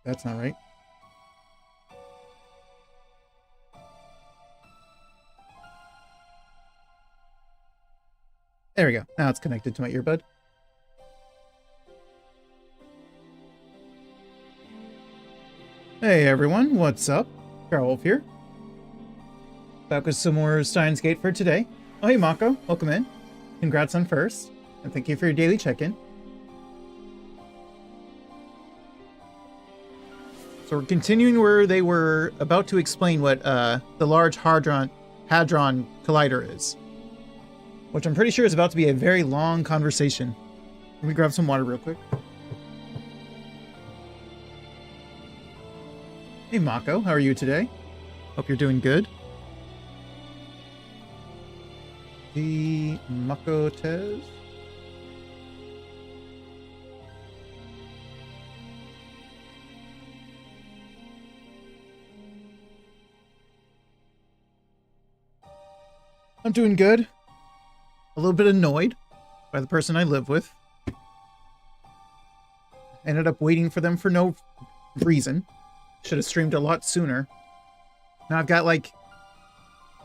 That's not right. There we go. Now it's connected to my earbud. Hey everyone, what's up? Wolf here. Back with some more Steins Gate for today. Oh hey Mako, welcome in. Congrats on first, and thank you for your daily check-in. So we're continuing where they were about to explain what the Large Hadron Collider is. Which I'm pretty sure is about to be a very long conversation. Let me grab some water real quick. Hey Mako, how are you today? Hope you're doing good. The Mako Tez. I'm doing good. A little bit annoyed by the person I live with. Ended up waiting for them for no reason. Should have streamed a lot sooner. Now I've got like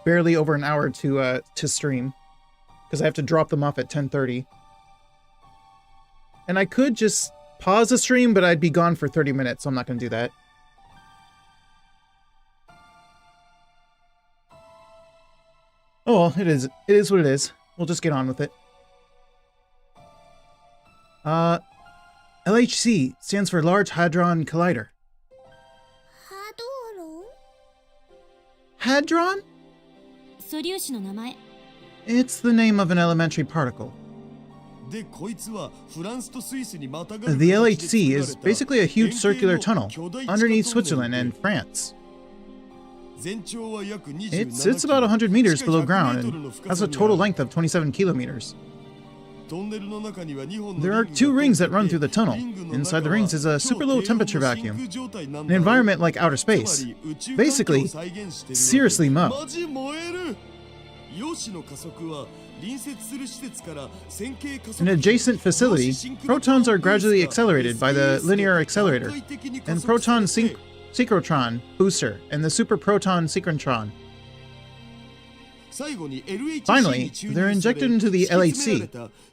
barely over an hour to stream because I have to drop them off at 10:30. And I could just pause the stream, but I'd be gone for 30 minutes, so I'm not going to do that. Oh well, it is what it is. We'll just get on with it. LHC stands for Large Hadron Collider. Hadron? It's the name of an elementary particle. The LHC is basically a huge circular tunnel underneath Switzerland and France. It sits about 100 meters below ground and has a total length of 27 kilometers. There are two rings that run through the tunnel. Inside the rings is a super low temperature vacuum, an environment like outer space. Basically, seriously mo. In an adjacent facility, protons are gradually accelerated by the linear accelerator and proton synchrotron booster and the super proton synchrotron. Finally, they're injected into the LHC,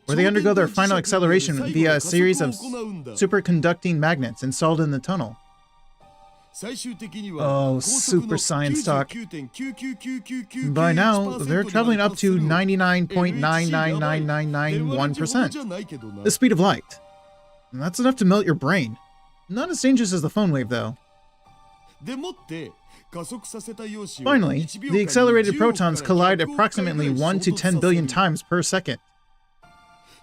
where they undergo their final acceleration via a series of superconducting magnets installed in the tunnel. Oh, super science talk. By now, they're traveling up to 99.999991%, the speed of light. And that's enough to melt your brain. Not as dangerous as the phone wave, though. Finally, the accelerated protons collide approximately 1 to 10 billion times per second.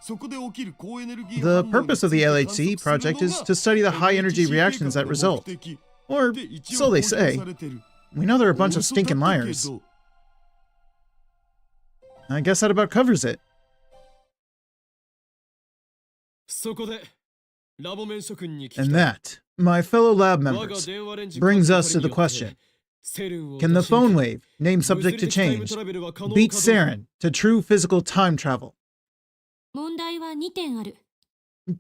The purpose of the LHC project is to study the high-energy reactions that result. Or, so they say. We know they're a bunch of stinking liars. I guess that about covers it. And that, my fellow lab members, brings us to the question. Can the phone wave, name subject to change, beat SERN to true physical time travel?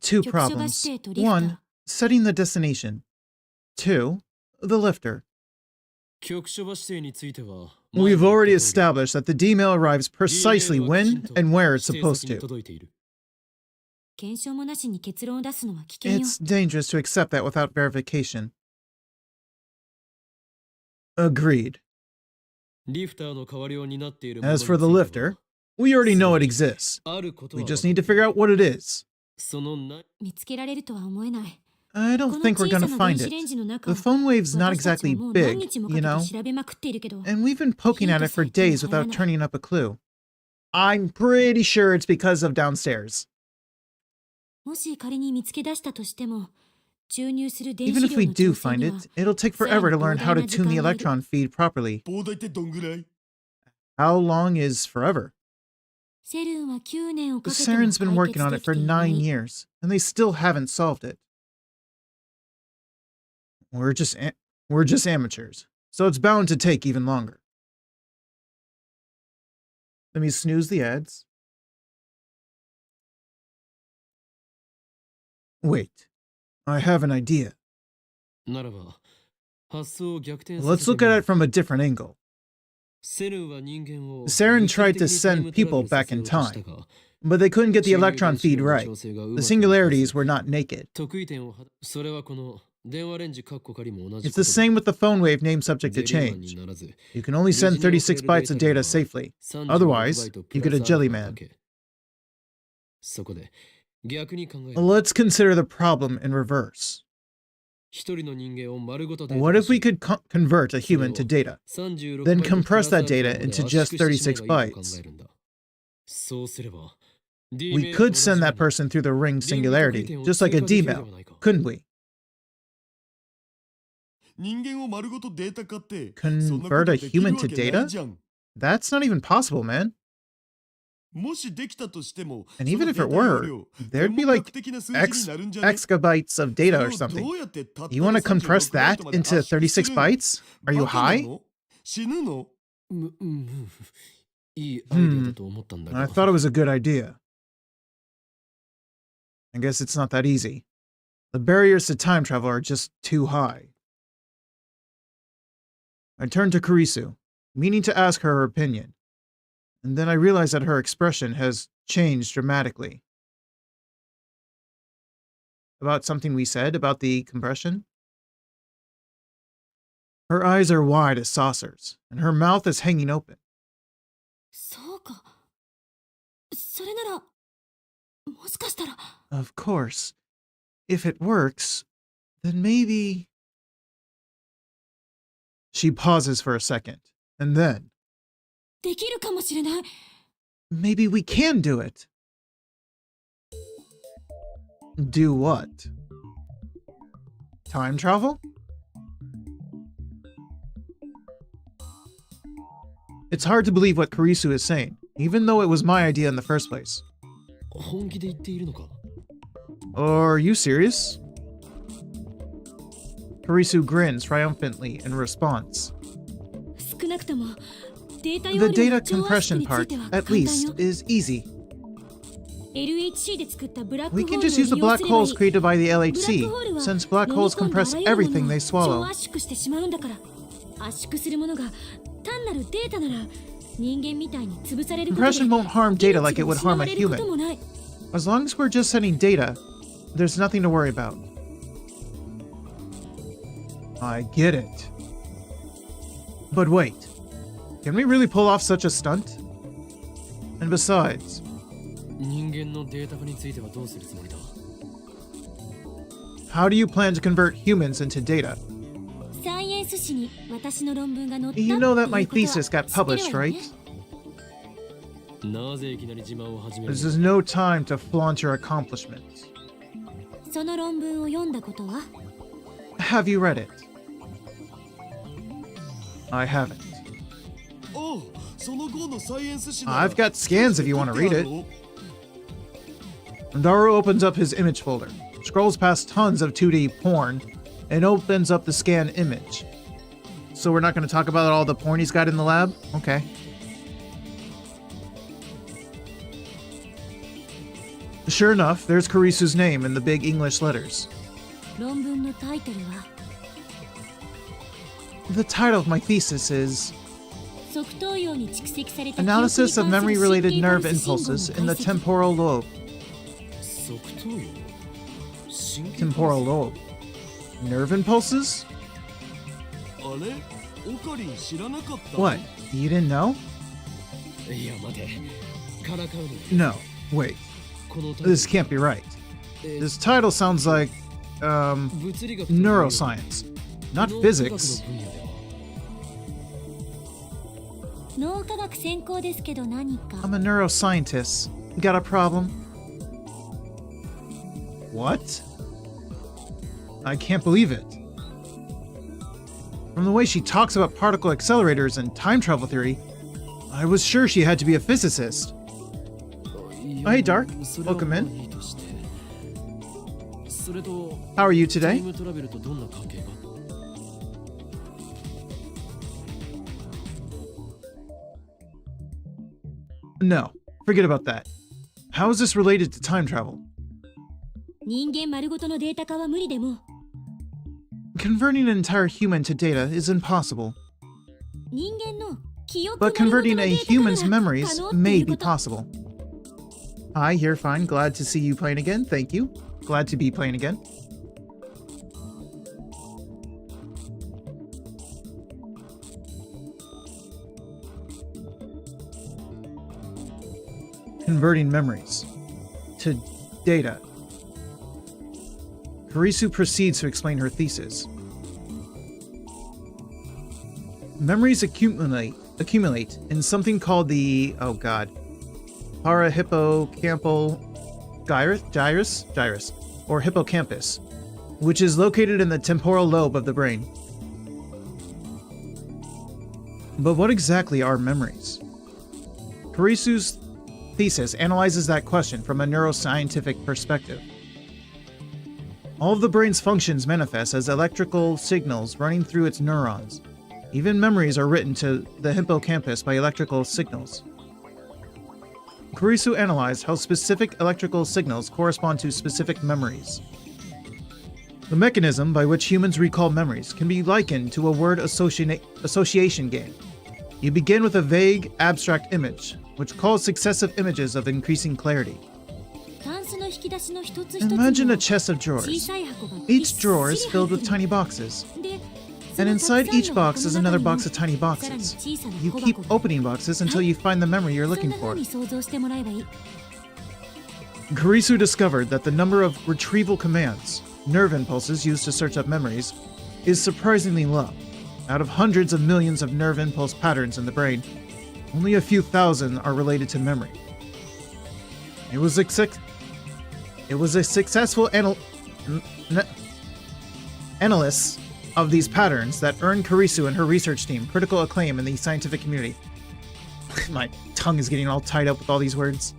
Two problems. One, setting the destination. Two, the lifter. We've already established that the D-mail arrives precisely when and where it's supposed to. It's dangerous to accept that without verification. Agreed. As for the lifter, we already know it exists. We just need to figure out what it is. I don't think we're gonna find it. The phone wave's not exactly big, you know? And we've been poking at it for days without turning up a clue. I'm pretty sure it's because of downstairs. Even if we do find it, it'll take forever to learn how to tune the electron feed properly. How long is forever? SERN's been working on it for 9 years, and they still haven't solved it. We're just amateurs, so it's bound to take even longer. Let me snooze the ads. Wait, I have an idea. Let's look at it from a different angle. SERN tried to send people back in time, but they couldn't get the electron feed right. The singularities were not naked. It's the same with the phone wave name subject to change. You can only send 36 bytes of data safely. Otherwise, you get a jelly man. Let's consider the problem in reverse. What if we could convert a human to data, then compress that data into just 36 bytes? We could send that person through the ring singularity, just like a D-mail, couldn't we? Convert a human to data? That's not even possible, man. And even if it were, there'd be like exabytes of data or something. You want to compress that into 36 bytes? Are you high? I thought it was a good idea. I guess it's not that easy. The barriers to time travel are just too high. I turned to Kurisu, meaning to ask her opinion. And then I realized that her expression has changed dramatically. About something we said about the compression? Her eyes are wide as saucers, and her mouth is hanging open. Of course. If it works, then maybe... She pauses for a second, and then... Maybe we can do it. Do what? Time travel? It's hard to believe what Kurisu is saying, even though it was my idea in the first place. Are you serious? Kurisu grins triumphantly in response. The data compression part, at least, is easy. We can just use the black holes created by the LHC, since black holes compress everything they swallow. Compression won't harm data like it would harm a human. As long as we're just sending data, there's nothing to worry about. I get it. But wait. Can we really pull off such a stunt? And besides... How do you plan to convert humans into data? You know that my thesis got published, right? This is no time to flaunt your accomplishments. Have you read it? I haven't. I've got scans if you want to read it. Daru opens up his image folder, scrolls past tons of 2D porn, and opens up the scan image. So we're not going to talk about all the porn he's got in the lab? Okay. Sure enough, there's Kurisu's name in the big English letters. The title of my thesis is Analysis of Memory-Related Nerve Impulses in the Temporal Lobe. Temporal lobe. Nerve impulses? What? You didn't know? No, wait. This can't be right. This title sounds like, neuroscience, not physics. I'm a neuroscientist. You got a problem? What? I can't believe it. From the way she talks about particle accelerators and time travel theory, I was sure she had to be a physicist. Oh, hey, Dark. Welcome in. How are you today? No, forget about that. How is this related to time travel? Converting an entire human to data is impossible. But converting a human's memories may be possible. Hi, you're fine. Glad to see you playing again. Thank you. Glad to be playing again. Converting memories to data. Kurisu proceeds to explain her thesis. Memories accumulate in something called the, parahippocampal gyrus, or hippocampus, which is located in the temporal lobe of the brain. But what exactly are memories? Kurisu's thesis analyzes that question from a neuroscientific perspective. All of the brain's functions manifest as electrical signals running through its neurons. Even memories are written to the hippocampus by electrical signals. Kurisu analyzed how specific electrical signals correspond to specific memories. The mechanism by which humans recall memories can be likened to a word association game. You begin with a vague, abstract image, which calls successive images of increasing clarity. Imagine a chest of drawers. Each drawer is filled with tiny boxes. And inside each box is another box of tiny boxes. You keep opening boxes until you find the memory you're looking for. Kurisu discovered that the number of retrieval commands, nerve impulses used to search up memories, is surprisingly low. Out of hundreds of millions of nerve impulse patterns in the brain, only a few thousand are related to memory. It was a successful analysis of these patterns that earned Kurisu and her research team critical acclaim in the scientific community. My tongue is getting all tied up with all these words.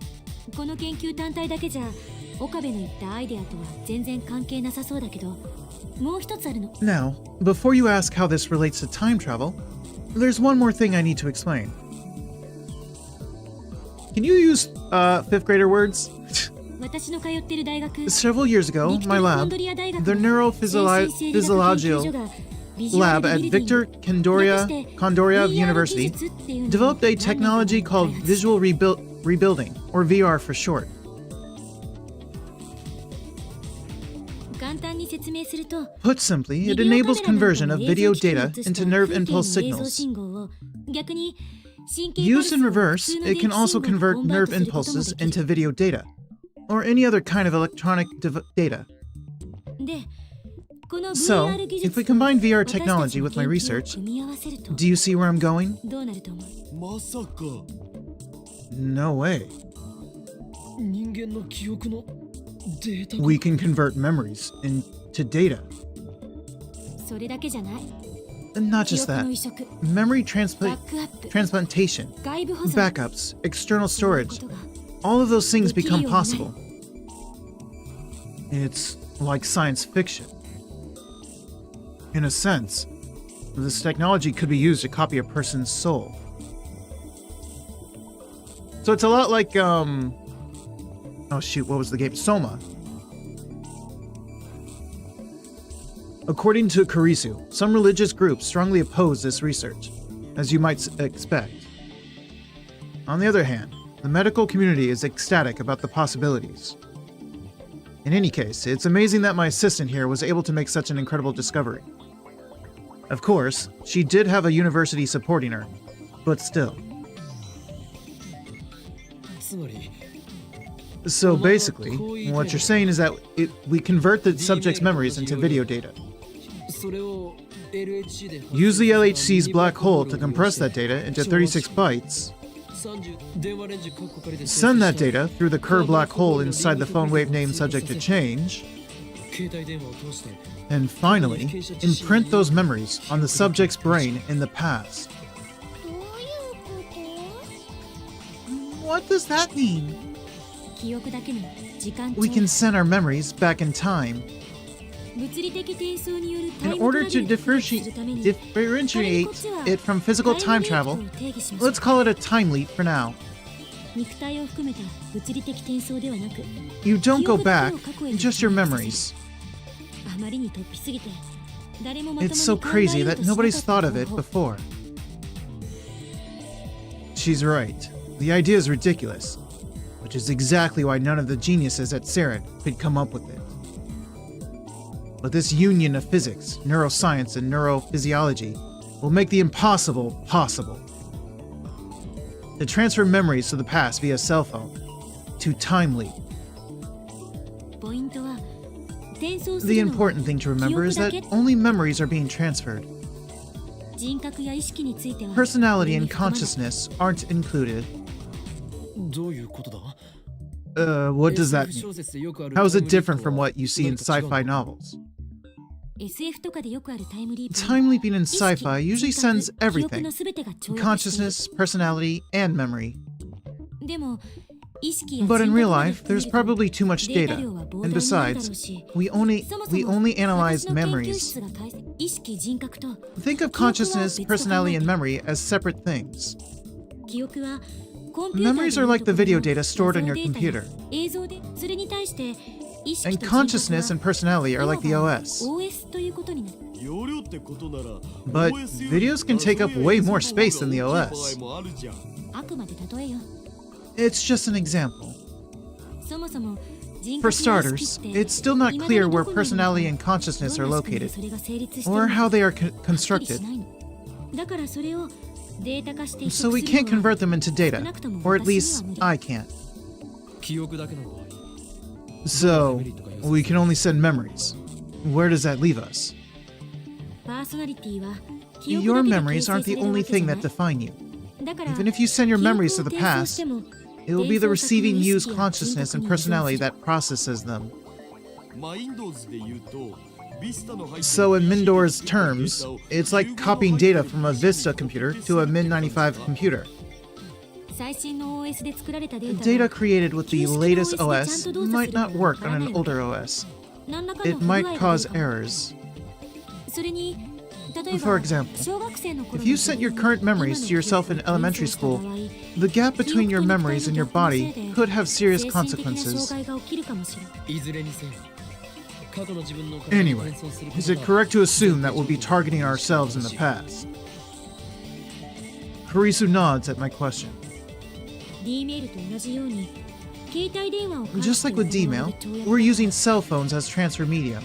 Now, before you ask how this relates to time travel, there's one more thing I need to explain. Can you use fifth grader words? Several years ago, my lab, the neurophysiological lab at Victor Kondoria University, developed a technology called visual rebuilding, or VR for short. Put simply, it enables conversion of video data into nerve impulse signals. Used in reverse, it can also convert nerve impulses into video data, or any other kind of electronic data. So, if we combine VR technology with my research, do you see where I'm going? No way. We can convert memories into data. And not just that. Memory transplantation, backups, external storage, all of those things become possible. It's like science fiction. In a sense, this technology could be used to copy a person's soul. So it's a lot like, oh shoot, what was the game? Soma. According to Kurisu, some religious groups strongly oppose this research, as you might expect. On the other hand, the medical community is ecstatic about the possibilities. In any case, it's amazing that my assistant here was able to make such an incredible discovery. Of course, she did have a university supporting her, but still. So basically, what you're saying is that we convert the subject's memories into video data. Use the LHC's black hole to compress that data into 36 bytes. Send that data through the Kerr black hole inside the phone wave name subject to change. And finally, imprint those memories on the subject's brain in the past. What does that mean? We can send our memories back in time. In order to differentiate it from physical time travel, let's call it a time leap for now. You don't go back, just your memories. It's so crazy that nobody's thought of it before. She's right. The idea is ridiculous, which is exactly why none of the geniuses at SERN could come up with it. But this union of physics, neuroscience, and neurophysiology will make the impossible possible. To transfer memories to the past via cell phone, to time leap. The important thing to remember is that only memories are being transferred. Personality and consciousness aren't included. What does that mean? How is it different from what you see in sci-fi novels? Time leaping in sci-fi usually sends everything: consciousness, personality, and memory. But in real life, there's probably too much data, and besides, we only analyze memories. Think of consciousness, personality, and memory as separate things. Memories are like the video data stored on your computer, and consciousness and personality are like the OS. But videos can take up way more space than the OS. It's just an example. For starters, it's still not clear where personality and consciousness are located, or how they are constructed. So we can't convert them into data, or at least I can't. So, we can only send memories. Where does that leave us? Your memories aren't the only thing that define you. Even if you send your memories to the past, it will be the receiving u's consciousness and personality that processes them. So in Mindor's terms, it's like copying data from a Vista computer to a Min95 computer. Data created with the latest OS might not work on an older OS. It might cause errors. For example, if you sent your current memories to yourself in elementary school, the gap between your memories and your body could have serious consequences. Anyway, is it correct to assume that we'll be targeting ourselves in the past? Harisu nods at my question. Just like with D-mail, we're using cell phones as transfer medium.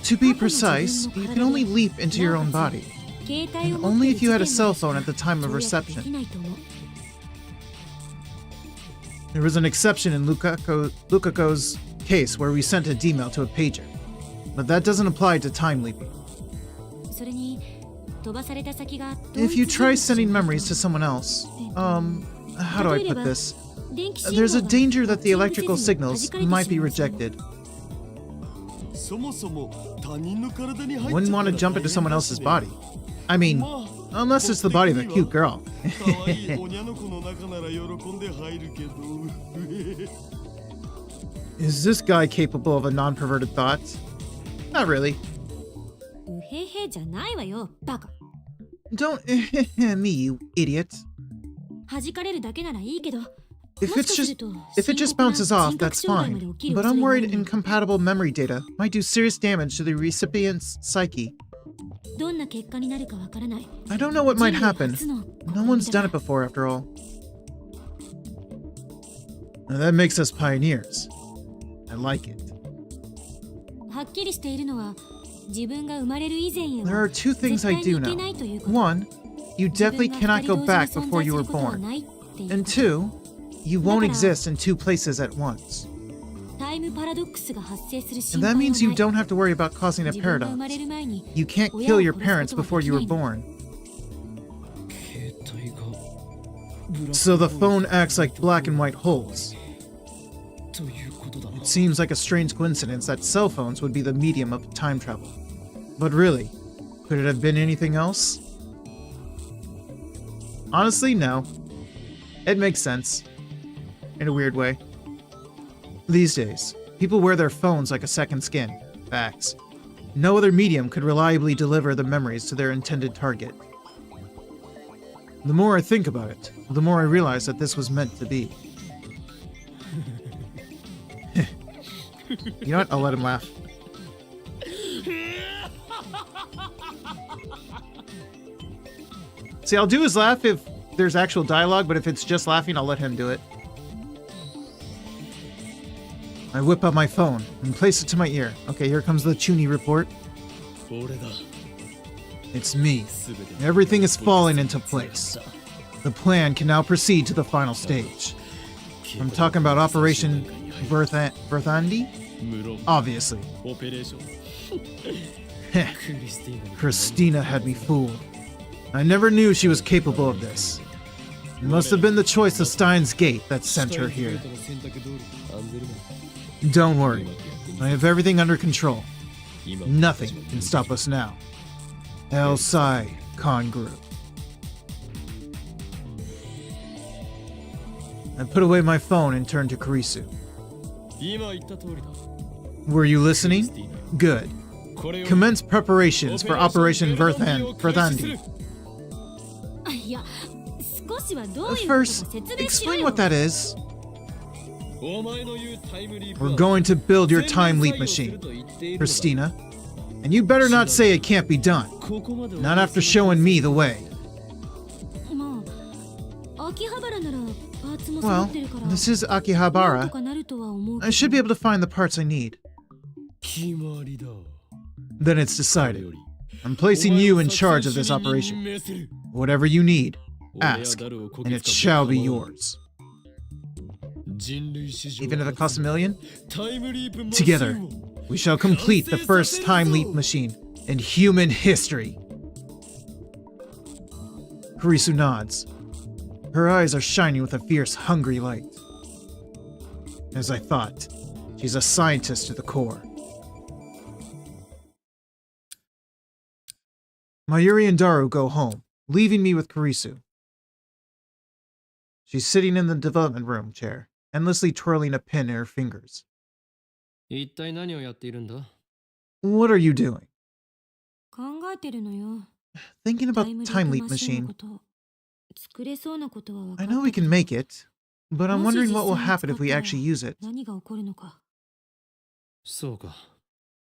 To be precise, you can only leap into your own body, and only if you had a cell phone at the time of reception. There was an exception in Lukako's case where we sent a D-mail to a pager, but that doesn't apply to time leaping. If you try sending memories to someone else, how do I put this? There's a danger that the electrical signals might be rejected. Wouldn't want to jump into someone else's body. I mean, unless it's the body of a cute girl. Is this guy capable of a non-perverted thought? Not really. Don't me, you idiot. If it just bounces off, that's fine. But I'm worried incompatible memory data might do serious damage to the recipient's psyche. I don't know what might happen. No one's done it before, after all. Now that makes us pioneers. I like it. There are two things I do know. One, you definitely cannot go back before you were born. And two, you won't exist in two places at once. And that means you don't have to worry about causing a paradox. You can't kill your parents before you were born. So the phone acts like black and white holes. It seems like a strange coincidence that cell phones would be the medium of time travel. But really, could it have been anything else? Honestly, no. It makes sense. In a weird way. These days, people wear their phones like a second skin. Facts. No other medium could reliably deliver the memories to their intended target. The more I think about it, the more I realize that this was meant to be. You know what? I'll let him laugh. See, I'll do his laugh if there's actual dialogue, but if it's just laughing, I'll let him do it. I whip out my phone and place it to my ear. Okay, here comes the Chuny report. It's me. Everything is falling into place. The plan can now proceed to the final stage. I'm talking about Operation Verthandi? Obviously. Christina had me fooled. I never knew she was capable of this. It must have been the choice of STEINS Gate that sent her here. Don't worry. I have everything under control. Nothing can stop us now. El Sai Khan Group. I put away my phone and turned to Kurisu. Were you listening? Good. Commence preparations for Operation Verthandi. First, explain what that is. We're going to build your time leap machine, Christina. And you better not say it can't be done. Not after showing me the way. Well, this is Akihabara. I should be able to find the parts I need. Then it's decided. I'm placing you in charge of this operation. Whatever you need, ask, and it shall be yours. Even if it costs $1 million? Together, we shall complete the first time leap machine in human history. Kurisu nods. Her eyes are shining with a fierce, hungry light. As I thought, she's a scientist to the core. Mayuri and Daru go home, leaving me with Kurisu. She's sitting in the development room chair, endlessly twirling a pin in her fingers. What are you doing? Thinking about the time leap machine. I know we can make it, but I'm wondering what will happen if we actually use it.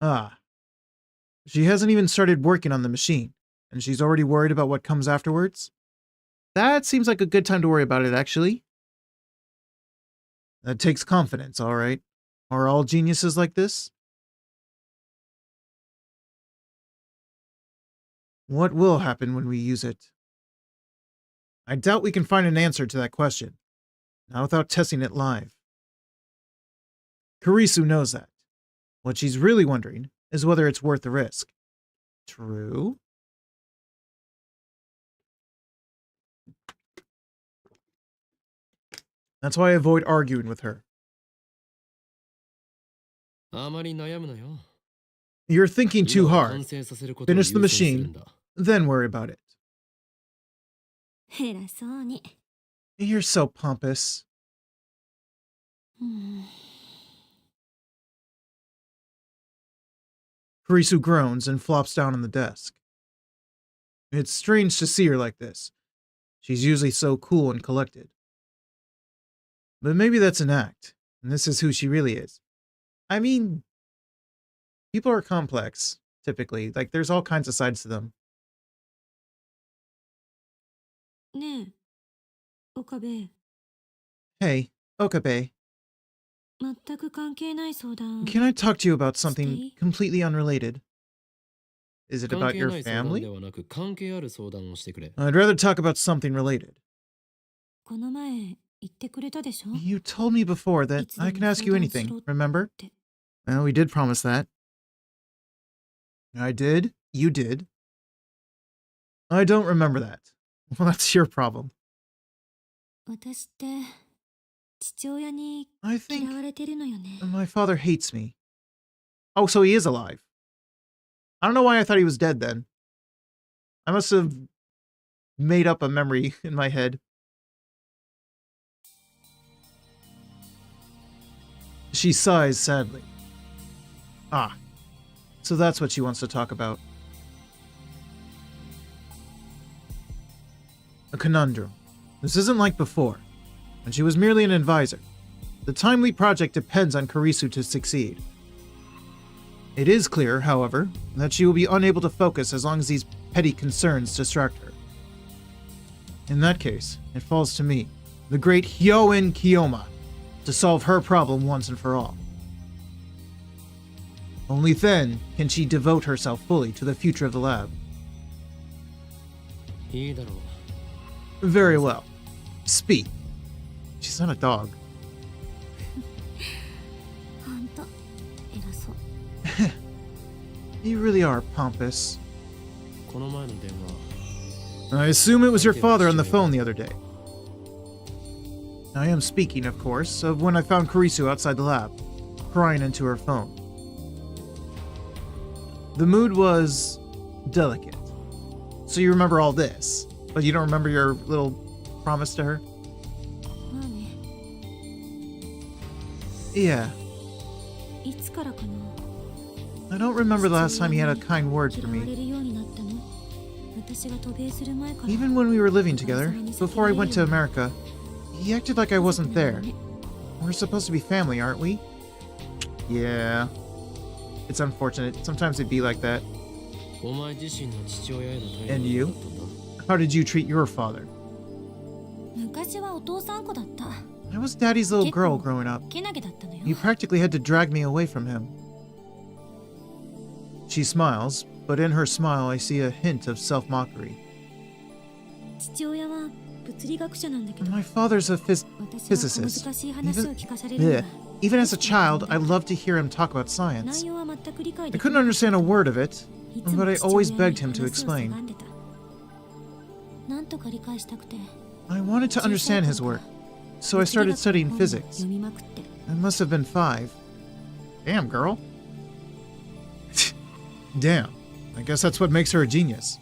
Ah. She hasn't even started working on the machine, and she's already worried about what comes afterwards? That seems like a good time to worry about it, actually. That takes confidence, all right. Are all geniuses like this? What will happen when we use it? I doubt we can find an answer to that question, not without testing it live. Kurisu knows that. What she's really wondering is whether it's worth the risk. True? That's why I avoid arguing with her. You're thinking too hard. Finish the machine, then worry about it. You're so pompous. Kurisu groans and flops down on the desk. It's strange to see her like this. She's usually so cool and collected. But maybe that's an act, and this is who she really is. I mean, people are complex, typically. Like, there's all kinds of sides to them. Hey, Okabe. Can I talk to you about something completely unrelated? Is it about your family? I'd rather talk about something related. You told me before that I can ask you anything, remember? Well, we did promise that. I did? You did? I don't remember that. Well, that's your problem. I think my father hates me. Oh, so he is alive. I don't know why I thought he was dead then. I must have made up a memory in my head. She sighs sadly. Ah, so that's what she wants to talk about. A conundrum. This isn't like before, when she was merely an advisor. The Time Leap project depends on Kurisu to succeed. It is clear, however, that she will be unable to focus as long as these petty concerns distract her. In that case, it falls to me, the great Hyoin Kiyoma, to solve her problem once and for all. Only then can she devote herself fully to the future of the lab. Very well. Speak. She's not a dog. You really are pompous. I assume it was your father on the phone the other day. I am speaking, of course, of when I found Kurisu outside the lab, crying into her phone. The mood was delicate. So you remember all this, but you don't remember your little promise to her? Yeah. I don't remember the last time he had a kind word for me. Even when we were living together, before I went to America, he acted like I wasn't there. We're supposed to be family, aren't we? Yeah. It's unfortunate. Sometimes it'd be like that. And you? How did you treat your father? I was Daddy's little girl growing up. He practically had to drag me away from him. She smiles, but in her smile I see a hint of self-mockery. My father's a physicist. Even as a child, I loved to hear him talk about science. I couldn't understand a word of it, but I always begged him to explain. I wanted to understand his work, so I started studying physics. I must have been 5. Damn, girl. Damn. I guess that's what makes her a genius.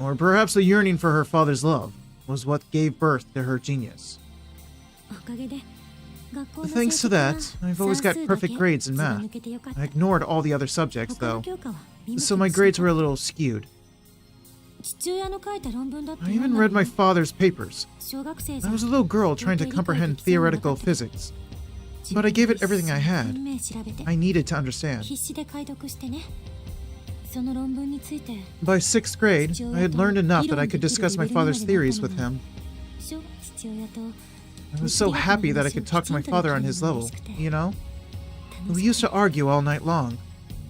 Or perhaps the yearning for her father's love was what gave birth to her genius. Thanks to that, I've always got perfect grades in math. I ignored all the other subjects, though, so my grades were a little skewed. I even read my father's papers. I was a little girl trying to comprehend theoretical physics, but I gave it everything I had. I needed to understand. By 6th grade, I had learned enough that I could discuss my father's theories with him. I was so happy that I could talk to my father on his level, you know? We used to argue all night long.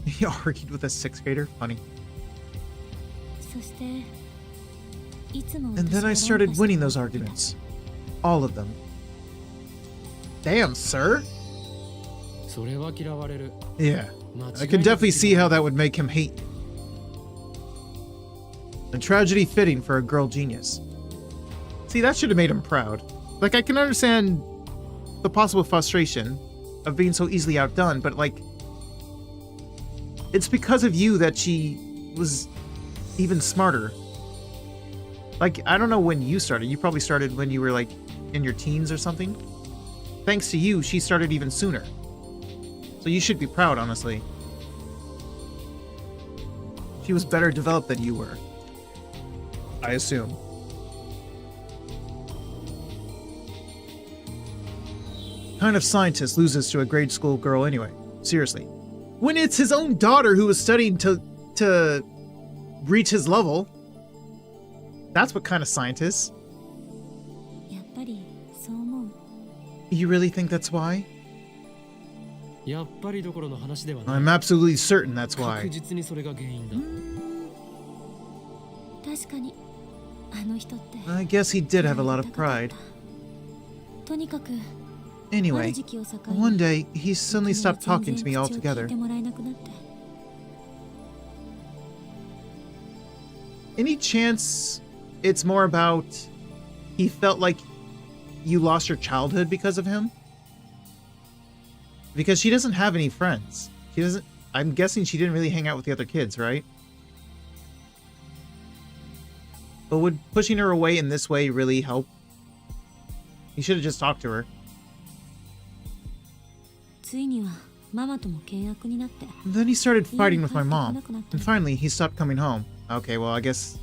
He argued with a 6th grader? Funny. And then I started winning those arguments. All of them. Damn, sir! Yeah, I can definitely see how that would make him hate you. A tragedy fitting for a girl genius. See, that should have made him proud. Like, I can understand the possible frustration of being so easily outdone, but, like, it's because of you that she was even smarter. Like, I don't know when you started. You probably started when you were, like, in your teens or something. Thanks to you, she started even sooner. So you should be proud, honestly. She was better developed than you were. I assume. What kind of scientist loses to a grade school girl anyway? Seriously. When it's his own daughter who was studying to reach his level. That's what kind of scientist. You really think that's why? I'm absolutely certain that's why. I guess he did have a lot of pride. Anyway, one day, he suddenly stopped talking to me altogether. Any chance it's more about he felt like you lost your childhood because of him? Because she doesn't have any friends. She doesn't... I'm guessing she didn't really hang out with the other kids, right? But would pushing her away in this way really help? You should have just talked to her. Then he started fighting with my mom, and finally he stopped coming home. Okay, well, I guess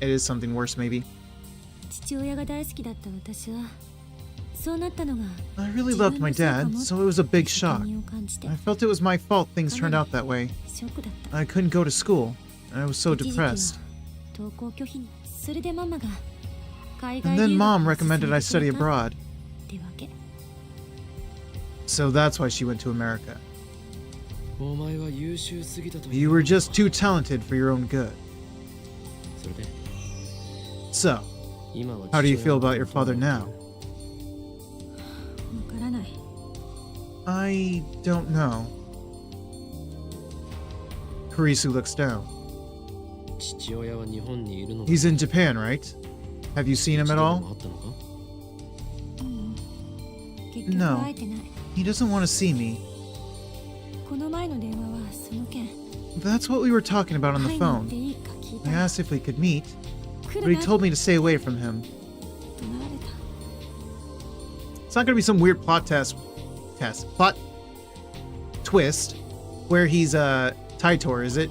it is something worse, maybe. I really loved my dad, so it was a big shock. I felt it was my fault things turned out that way. I couldn't go to school. I was so depressed. And then Mom recommended I study abroad. So that's why she went to America. You were just too talented for your own good. So, how do you feel about your father now? I don't know. Kurisu looks down. He's in Japan, right? Have you seen him at all? No. He doesn't want to see me. That's what we were talking about on the phone. I asked if we could meet, but he told me to stay away from him. It's not going to be some weird plot twist, where he's Titor, is it?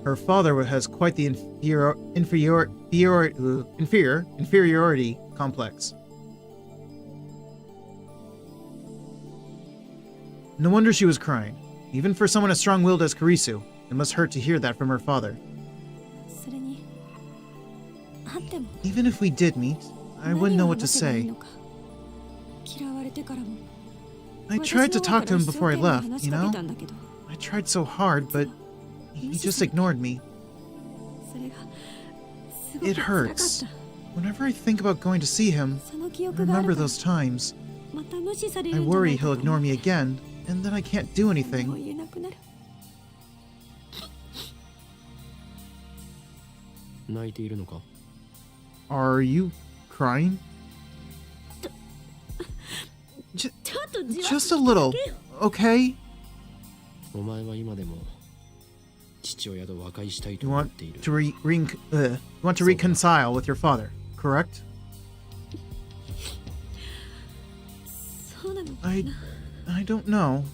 Her father has quite the inferiority complex. No wonder she was crying. Even for someone as strong-willed as Kurisu, it must hurt to hear that from her father. Even if we did meet, I wouldn't know what to say. I tried to talk to him before I left, you know? I tried so hard, but he just ignored me. It hurts. Whenever I think about going to see him, I remember those times. I worry he'll ignore me again, and then I can't do anything. Are you crying? Just a little, okay? You want to reconcile with your father, correct? I don't know.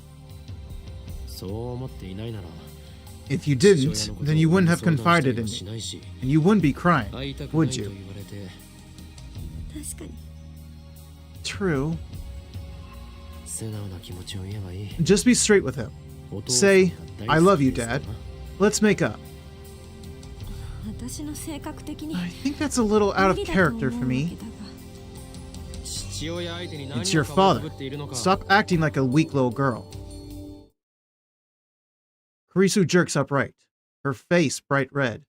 If you didn't, then you wouldn't have confided in me, and you wouldn't be crying, would you? True. Just be straight with him. Say, I love you, Dad. Let's make up. I think that's a little out of character for me. It's your father. Stop acting like a weak little girl. Kurisu jerks upright, her face bright red.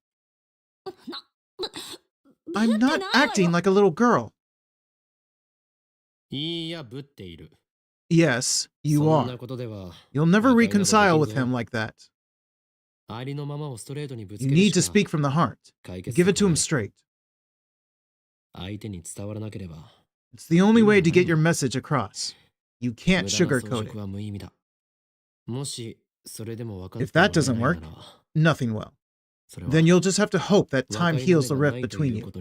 I'm not acting like a little girl. Yes, you are. You'll never reconcile with him like that. You need to speak from the heart. Give it to him straight. It's the only way to get your message across. You can't sugarcoat it. If that doesn't work, nothing will. Then you'll just have to hope that time heals the rift between you.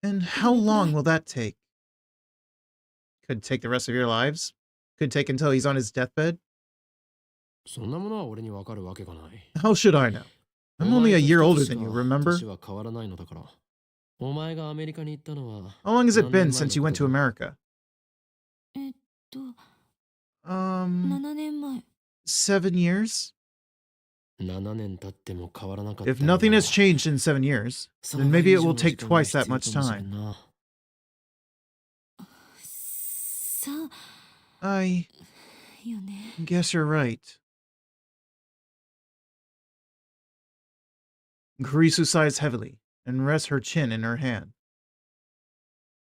And how long will that take? Could take the rest of your lives? Could take until he's on his deathbed? How should I know? I'm only a year older than you, remember? How long has it been since you went to America? 7 years? If nothing has changed in 7 years, then maybe it will take twice that much time. I guess you're right. Kurisu sighs heavily and rests her chin in her hand.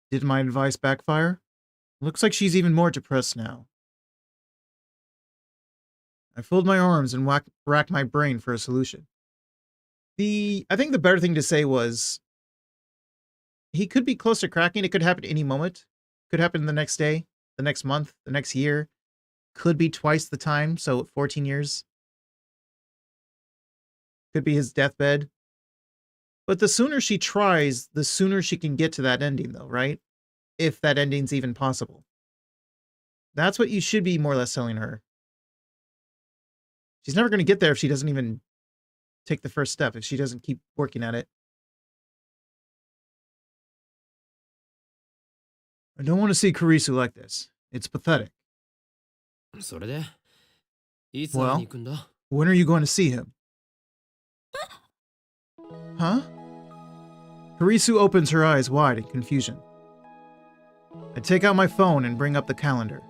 Did my advice backfire? Looks like she's even more depressed now. I fold my arms and rack my brain for a solution. I think the better thing to say was, he could be close to cracking. It could happen any moment. Could happen the next day, the next month, the next year. Could be twice the time, so 14 years. Could be his deathbed. But the sooner she tries, the sooner she can get to that ending, though, right? If that ending's even possible. That's what you should be more or less telling her. She's never going to get there if she doesn't even take the first step, if she doesn't keep working at it. I don't want to see Kurisu like this. It's pathetic. それで、いつ Well, に行くんだ? when are you going to see him? Huh? Kurisu opens her eyes wide in confusion. I take out my phone and bring up the calendar.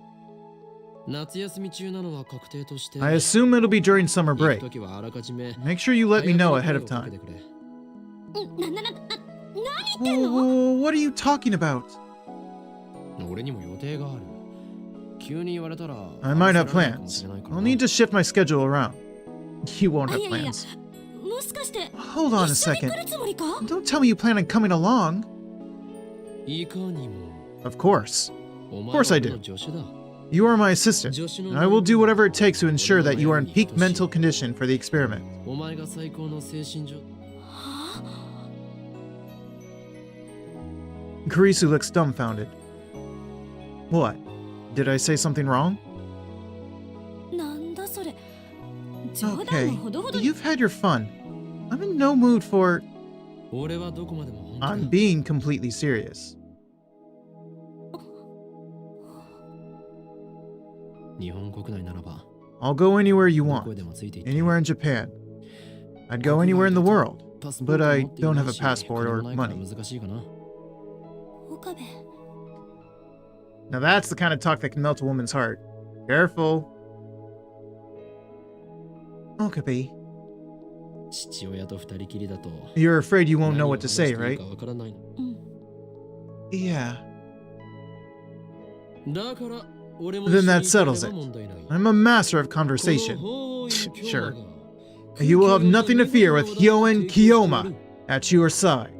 夏休み中なのは確定として、 I assume it'll be during summer 行く break. ときはあらかじめ Make sure you let me know ahead of 早め time. に声をかけてくれ。What are you talking about? 俺にも予定がある。急に言われたら I might have 合わせられないかもし plans. れないからな。 I'll need to shift my schedule around. You won't have いやいや、 plans. もしかして Hold on a 一緒に second. 来るつもりか？ Don't tell me you plan on coming along. いかにも。 Of course. お前 Of course I は do. 俺の助手だ。 You are my assistant, 助手の and I will do whatever it takes to ensure that you are in peak mental condition for the experiment. お前が最高の精神状。 Kurisu looks dumbfounded. What? Did I say something wrong? なんだそれ。冗談 Okay, もほどほどに。 you've had your fun. I'm in no mood for... 俺はどこまでも本当 I'm に being completely serious. 日本国内ならば I'll go anywhere you ど want. こへでもついていって Anywhere in Japan. I'd go anywhere in the world. But I don't have a passport or money. 難しいかな。岡部。 Now that's the kind of talk that can melt a woman's heart. Careful. Okabe, 父親と二人きりだと you're afraid you won't 何 know を what to 話してい say, い right? かわからないの。うん Yeah. だから俺も Then 一緒 that に行けれ settles ば it. 問題ない。 I'm a master of conversation. この方位の強 Sure. 馬が You will have nothing to fear with Hyoen Kiyoma at your side.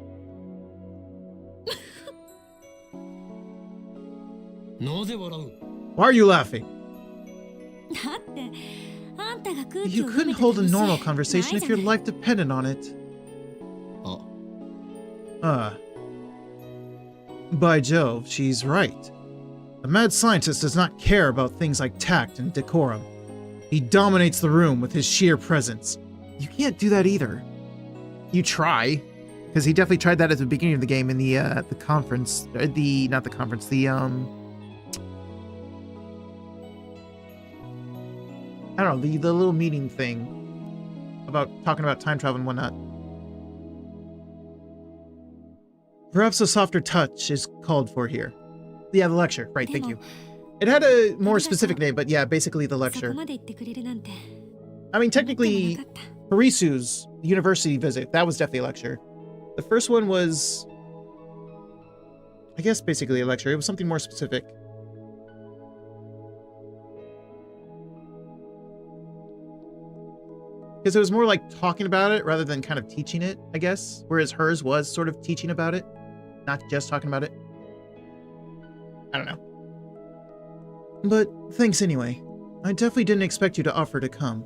なぜ笑う？ Why are you laughing? だってあんたが空気 You を読め couldn't てた hold a りして normal conversation ない if じゃ your ない life depended on it. あ、 By Jove, she's right. A mad scientist does not care about things like tact and decorum. He dominates the room with his sheer presence. You can't do that either. You try, because he definitely tried that at the beginning of the game in the conference, not the conference, I don't know, the little meeting thing about talking about time travel and whatnot. Perhaps a softer touch is called for here. Yeah, the lecture. Right, thank you. It had a more specific name, but yeah, basically the そこ lecture. まで言ってくれるなんて I mean, 思っても technically, なかった。 Harisu's university visit, that was definitely a lecture. The first one was, I guess, basically a lecture. It was something more specific. Because it was more like talking about it rather than kind of teaching it, I guess. Whereas hers was sort of teaching about it, not just talking about it. I don't know. But thanks anyway. I definitely didn't expect you to offer to come.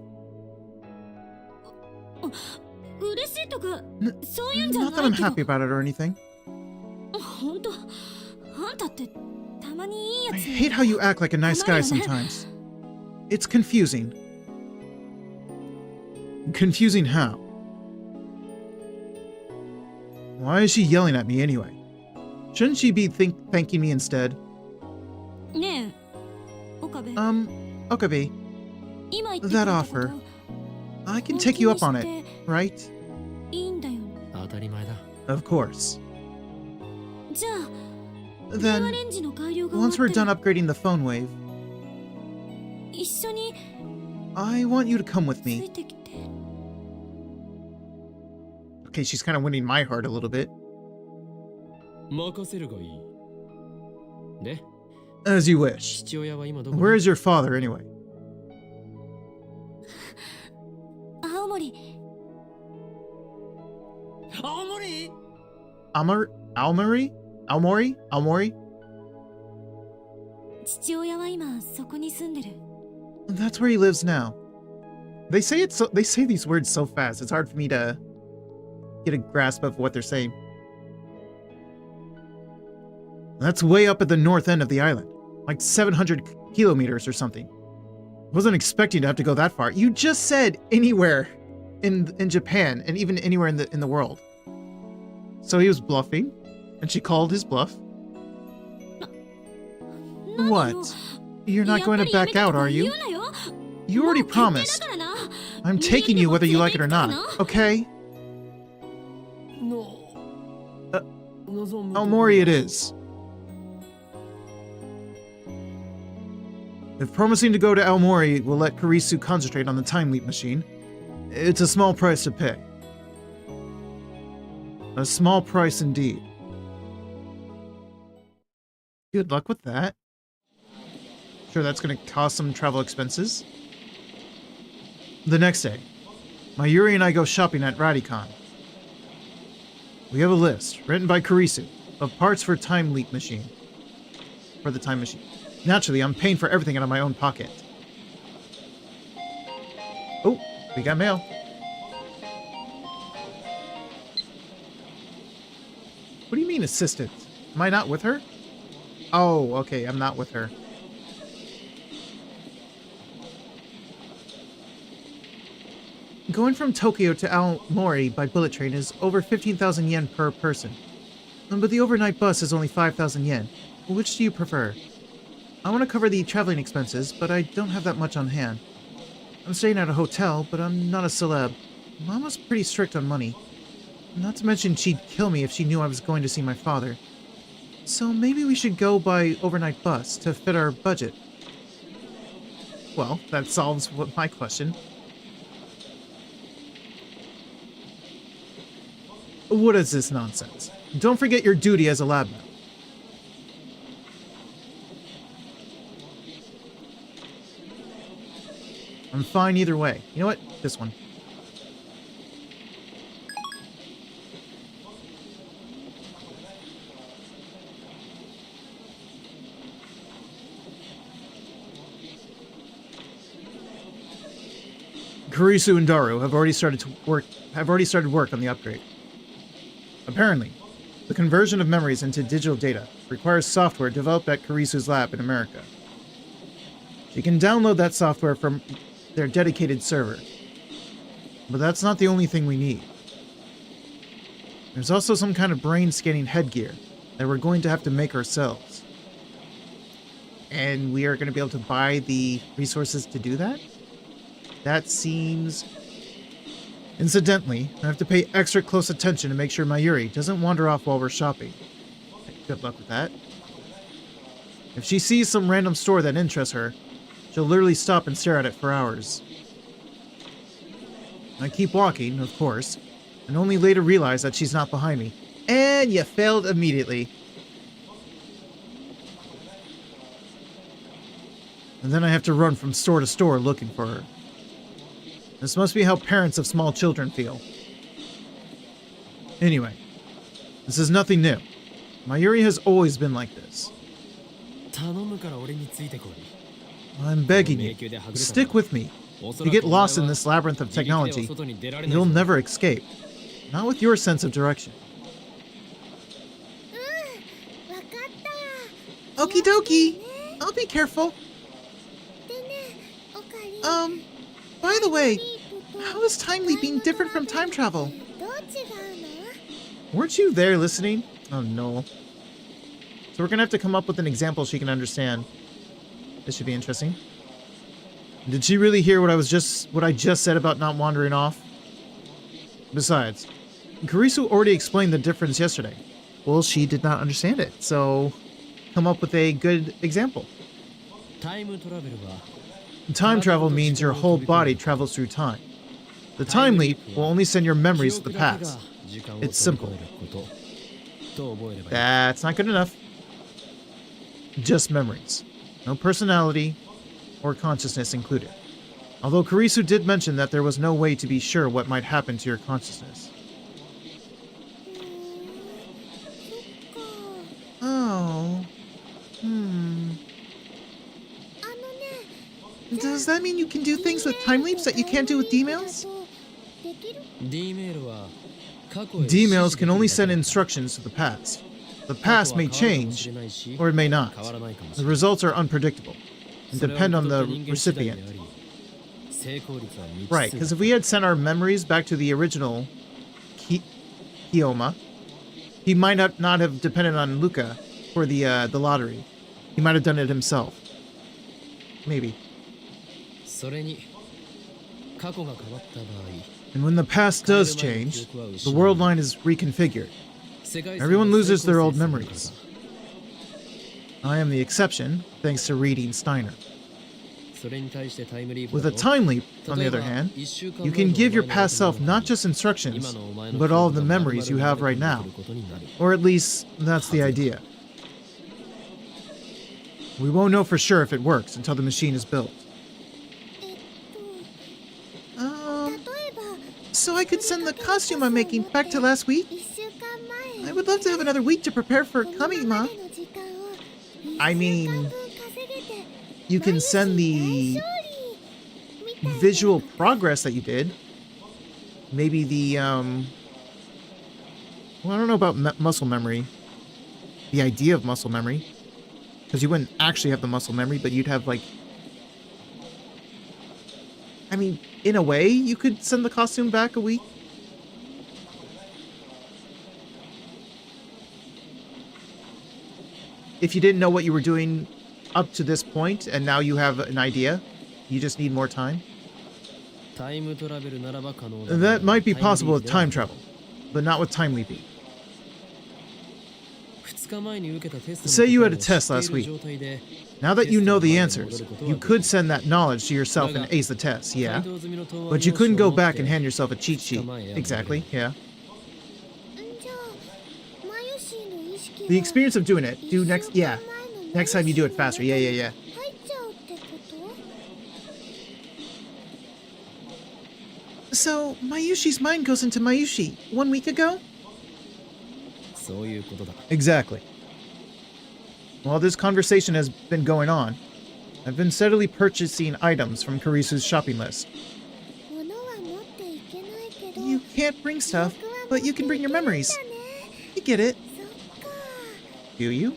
嬉しいとか N- そういうんじゃ Not that な I'm いけど happy about it or anything. 本当あんたってたまにいいや I つ hate how you act like a nice guy sometimes. It's confusing. Confusing how? Why is she yelling at me anyway? Shouldn't she be thanking me instead? ねえ岡部 Okabe, 今言ってくれ that たこと offer. I can take you up on it, 本 right? 気にしていいんだよ当たり前だ。 Of course. じゃあ電話 Then, レンジの改良が once 終 we're わった done ら upgrading the phone wave, 一緒に I want you to come with つ me. いてきて Okay, she's kind of winning my heart a little bit. 任せるがいい。で、 As you wish. 父親は今どこ Where is your father anyway? 青森青森 Almori? 父親は今そこに住んでる That's where he lives now. They say these words so fast. It's hard for me to get a grasp of what they're saying. That's way up at the north end of the island. Like 700 kilometers or something. Wasn't expecting to have to go that far. You just said anywhere in Japan and even anywhere in the world. So he was bluffing, and she called his bluff. What? You're not going to back out, are you? You already promised. I'm taking you whether you like it or not, okay? Aomori it is. If promising to go to Aomori will let Kurisu concentrate on the time leap machine, it's a small price to pay. A small price indeed. Good luck with that. Sure, that's going to cost some travel expenses. The next day, Mayuri and I go shopping at Radicon. We have a list, written by Kurisu, of parts for time leap machine. For the time machine. Naturally, I'm paying for everything out of my own pocket. Oh, we got mail. What do you mean, assistant? Am I not with her? Oh, okay, I'm not with her. Going from Tokyo to Aomori by bullet train is over 15,000 yen per person. But the overnight bus is only 5,000 yen. Which do you prefer? I want to cover the traveling expenses, but I don't have that much on hand. I'm staying at a hotel, but I'm not a celeb. Mama's pretty strict on money. Not to mention she'd kill me if she knew I was going to see my father. So maybe we should go by overnight bus to fit our budget. Well, that solves my question. What is this nonsense? Don't forget your duty as a lab nut. I'm fine either way. You know what? This one. Kurisu and Daru have already started work on the upgrade. Apparently, the conversion of memories into digital data requires software developed at Kurisu's lab in America. She can download that software from their dedicated server. But that's not the only thing we need. There's also some kind of brain scanning headgear that we're going to have to make ourselves. And we are going to be able to buy the resources to do that? That seems... Incidentally, I have to pay extra close attention to make sure Mayuri doesn't wander off while we're shopping. Good luck with that. If she sees some random store that interests her, she'll literally stop and stare at it for hours. I keep walking, of course, and only later realize that she's not behind me. And you failed immediately. And then I have to run from store to store looking for her. This must be how parents of small children feel. Anyway, this is nothing new. Mayuri has always been like this. I'm begging you, stick with me. If you get lost in this labyrinth of technology, you'll never escape. Not with your sense of direction. Okie dokie. I'll be careful. By the way, how is time leaping different from time travel? Weren't you there listening? Oh no. So we're gonna have to come up with an example she can understand. This should be interesting. Did she really hear what I just said about not wandering off? Besides, Kurisu already explained the difference yesterday. Well, she did not understand it, so come up with a good example. Time travel means your whole body travels through time. The time leap will only send your memories to the past. It's simple. That's not good enough. Just memories. No personality or consciousness included. Although Kurisu did mention that there was no way to be sure what might happen to your consciousness. Oh. Does that mean you can do things with time leaps that you can't do with D-mails? D-mails can only send instructions to the past. The past may change, or it may not. The results are unpredictable, and depend on the recipient. Right, because if we had sent our memories back to the original Kioma, he might not have depended on Luca for the lottery. He might have done it himself. Maybe. それに過去が変わった場合 And when the past does change, the world line is reconfigured. Everyone loses their old memories. I am the exception, thanks to reading Steiner. With a time leap, on the other hand, you can give your past self not just instructions, but all of the memories you have right now. Or at least, that's the idea. We won't know for sure if it works until the machine is built. So I could send the costume I'm making back to last week? I would love to have another week to prepare for Kamima. I mean, you can send the visual progress that you did. Maybe the, well, I don't know about muscle memory. The idea of muscle memory. Because you wouldn't actually have the muscle memory, but you'd have, like... I mean, in a way, you could send the costume back a week. If you didn't know what you were doing up to this point, and now you have an idea, you just need more time. That might be possible with time travel, but not with time leaping. Say you had a test last week. Now that you know the answers, you could send that knowledge to yourself and ace the test, yeah? But you couldn't go back and hand yourself a cheat sheet. Exactly, yeah. The experience of doing it, next time you do it faster, yeah. So, Mayushi's mind goes into Mayushi 1 week ago? Exactly. While this conversation has been going on, I've been steadily purchasing items from Karisu's shopping list. You can't bring stuff, but you can bring your memories. You get it. Do you?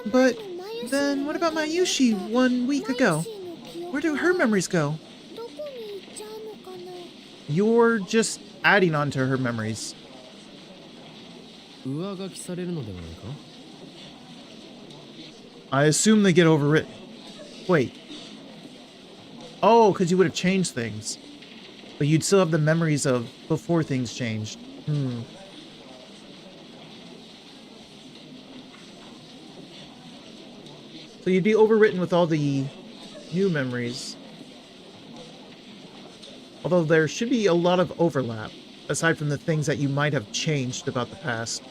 But then what about Mayushi 1 week ago? Where do her memories go? You're just adding on to her memories. I assume they get overwritten. Wait. Oh, because you would have changed things. But you'd still have the memories of before things changed. So you'd be overwritten with all the new memories. Although there should be a lot of overlap, aside from the things that you might have changed about the past.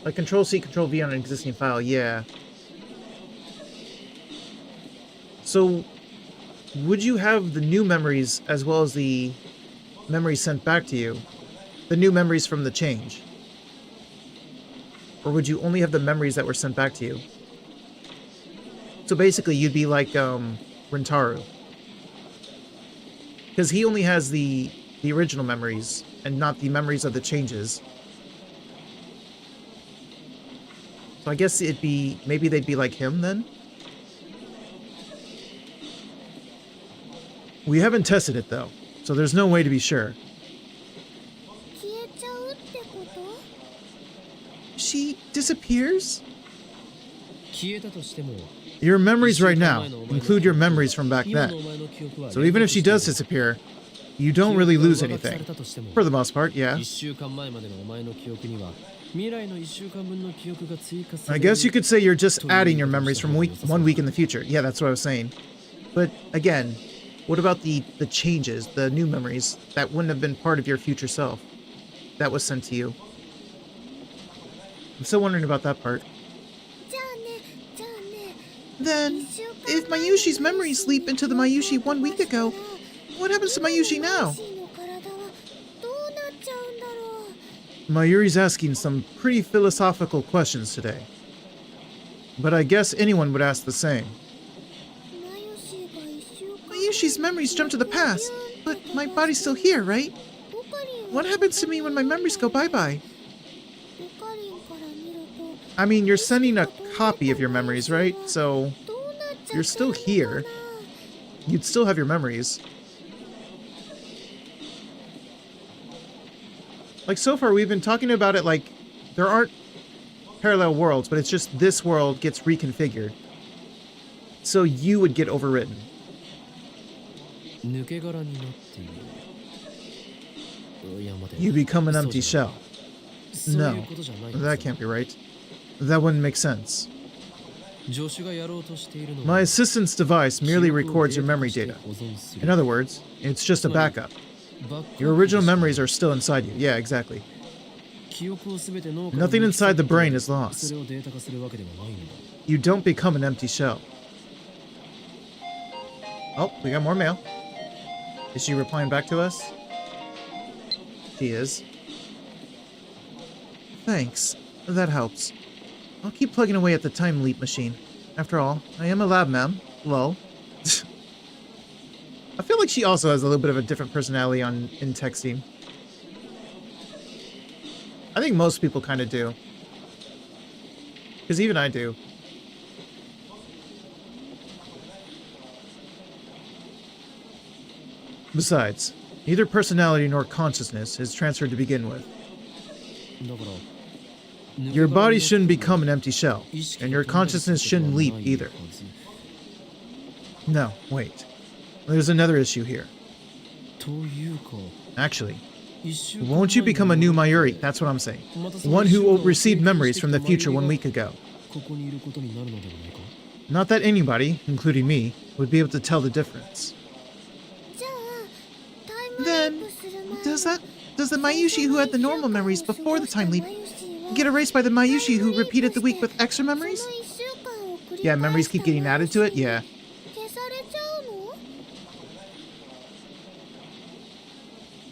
Like Control-C, Control-V on an existing file, yeah. So, would you have the new memories as well as the memories sent back to you? The new memories from the change? Or would you only have the memories that were sent back to you? So basically, you'd be like, Rentaru. Because he only has the original memories, and not the memories of the changes. So I guess it'd be... maybe they'd be like him, then? We haven't tested it, though, so there's no way to be sure. She disappears? Your memories right now include your memories from back then. So even if she does disappear, you don't really lose anything. For the most part, yeah. I guess you could say you're just adding your memories from 1 week in the future. Yeah, that's what I was saying. But again, what about the changes, the new memories that wouldn't have been part of your future self that was sent to you? I'm still wondering about that part. Then, if Mayushi's memories leap into the Mayushi 1 week ago, what happens to Mayushi now? Mayuri's asking some pretty philosophical questions today. But I guess anyone would ask the same. Mayushi's memories jump to the past, but my body's still here, right? What happens to me when my memories go bye-bye? I mean, you're sending a copy of your memories, right? So, you're still here. You'd still have your memories. Like, so far we've been talking about it like there aren't parallel worlds, but it's just this world gets reconfigured. So you would get overwritten. 抜け殻になっている。いや、待て。 You become an empty shell. そういう No, ことじゃない。 that can't be right. That wouldn't make sense. 助手がやろうとしているのは My assistant's device merely records your memory data. In other words, it's just a backup. Your original memories are still inside you. Yeah, exactly. Nothing inside the brain is lost. それをデータ化するわけではないんだ。 You don't become an empty shell. Oh, we got more mail. Is she replying back to us? She is. Thanks. That helps. I'll keep plugging away at the time leap machine. After all, I am a lab ma'am. Lol. I feel like she also has a little bit of a different personality in texting. I think most people kind of do. Because even I do. Besides, neither personality nor consciousness is transferred to begin with. Your body shouldn't become an empty shell, and your consciousness shouldn't leap either. No, wait. There's another issue here. Actually, won't you become a new Mayuri? That's what I'm saying. One who received memories from the future 1 week ago. Not that anybody, including me, would be able to tell the difference. Then, does the Mayushi who had the normal memories before the time leap get erased by the Mayushi who repeated the week with extra memories? Yeah, memories keep getting added to it? Yeah.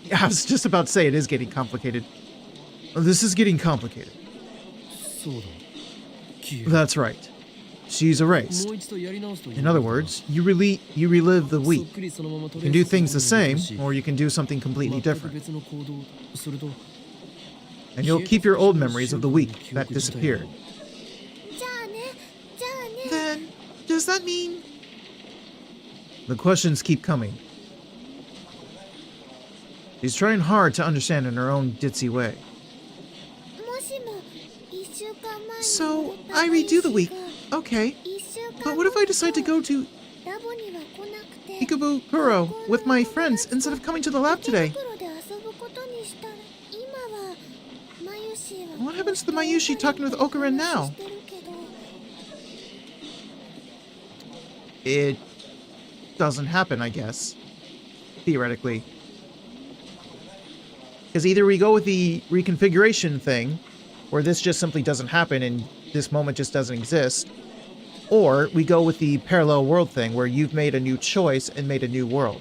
Yeah, I was just about to say it is getting complicated. This is getting complicated. That's right. She's erased. In other words, you relive the week. You can do things the same, or you can do something completely different. And you'll keep your old memories of the week that disappeared. Then, does that mean... The questions keep coming. She's trying hard to understand in her own ditzy way. So, I redo the week. Okay. But what if I decide to go to Ikebukuro with my friends instead of coming to the lab today? What happens to the Mayushi talking with Okuren now? It doesn't happen, I guess. Theoretically. Because either we go with the reconfiguration thing, where this just simply doesn't happen and this moment just doesn't exist, or we go with the parallel world thing, where you've made a new choice and made a new world.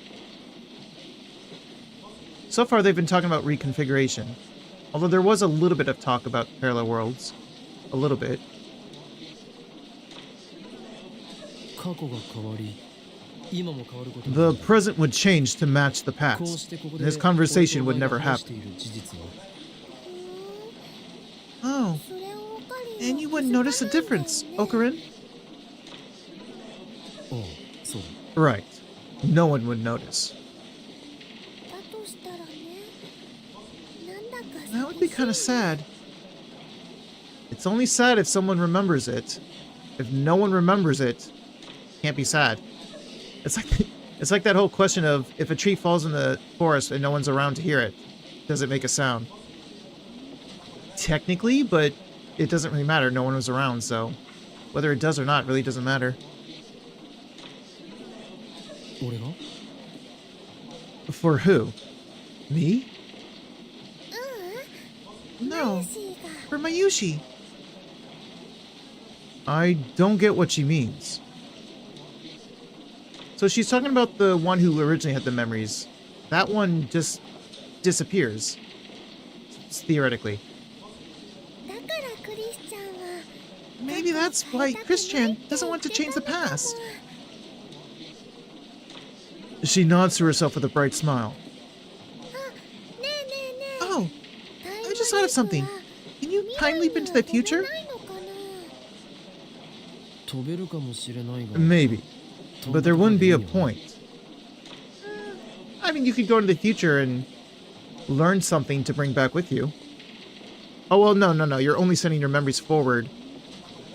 So far they've been talking about reconfiguration. Although there was a little bit of talk about parallel worlds. A little bit. The present would change to match the past. This conversation would never happen. Oh. And you wouldn't notice a difference, Okuren? Right. No one would notice. That would be kind of sad. It's only sad if someone remembers it. If no one remembers it, can't be sad. It's like that whole question of if a tree falls in the forest and no one's around to hear it, does it make a sound? Technically, but it doesn't really matter. No one was around, so whether it does or not really doesn't matter. For who? Me? No, for Mayushi. I don't get what she means. So she's talking about the one who originally had the memories. That one just disappears. Theoretically. Maybe that's why Christian doesn't want to change the past. She nods to herself with a bright smile. Oh, I just thought of something. Can you time leap into the future? Maybe. But there wouldn't be a point. I mean, you could go into the future and learn something to bring back with you. Oh, well, no. You're only sending your memories forward.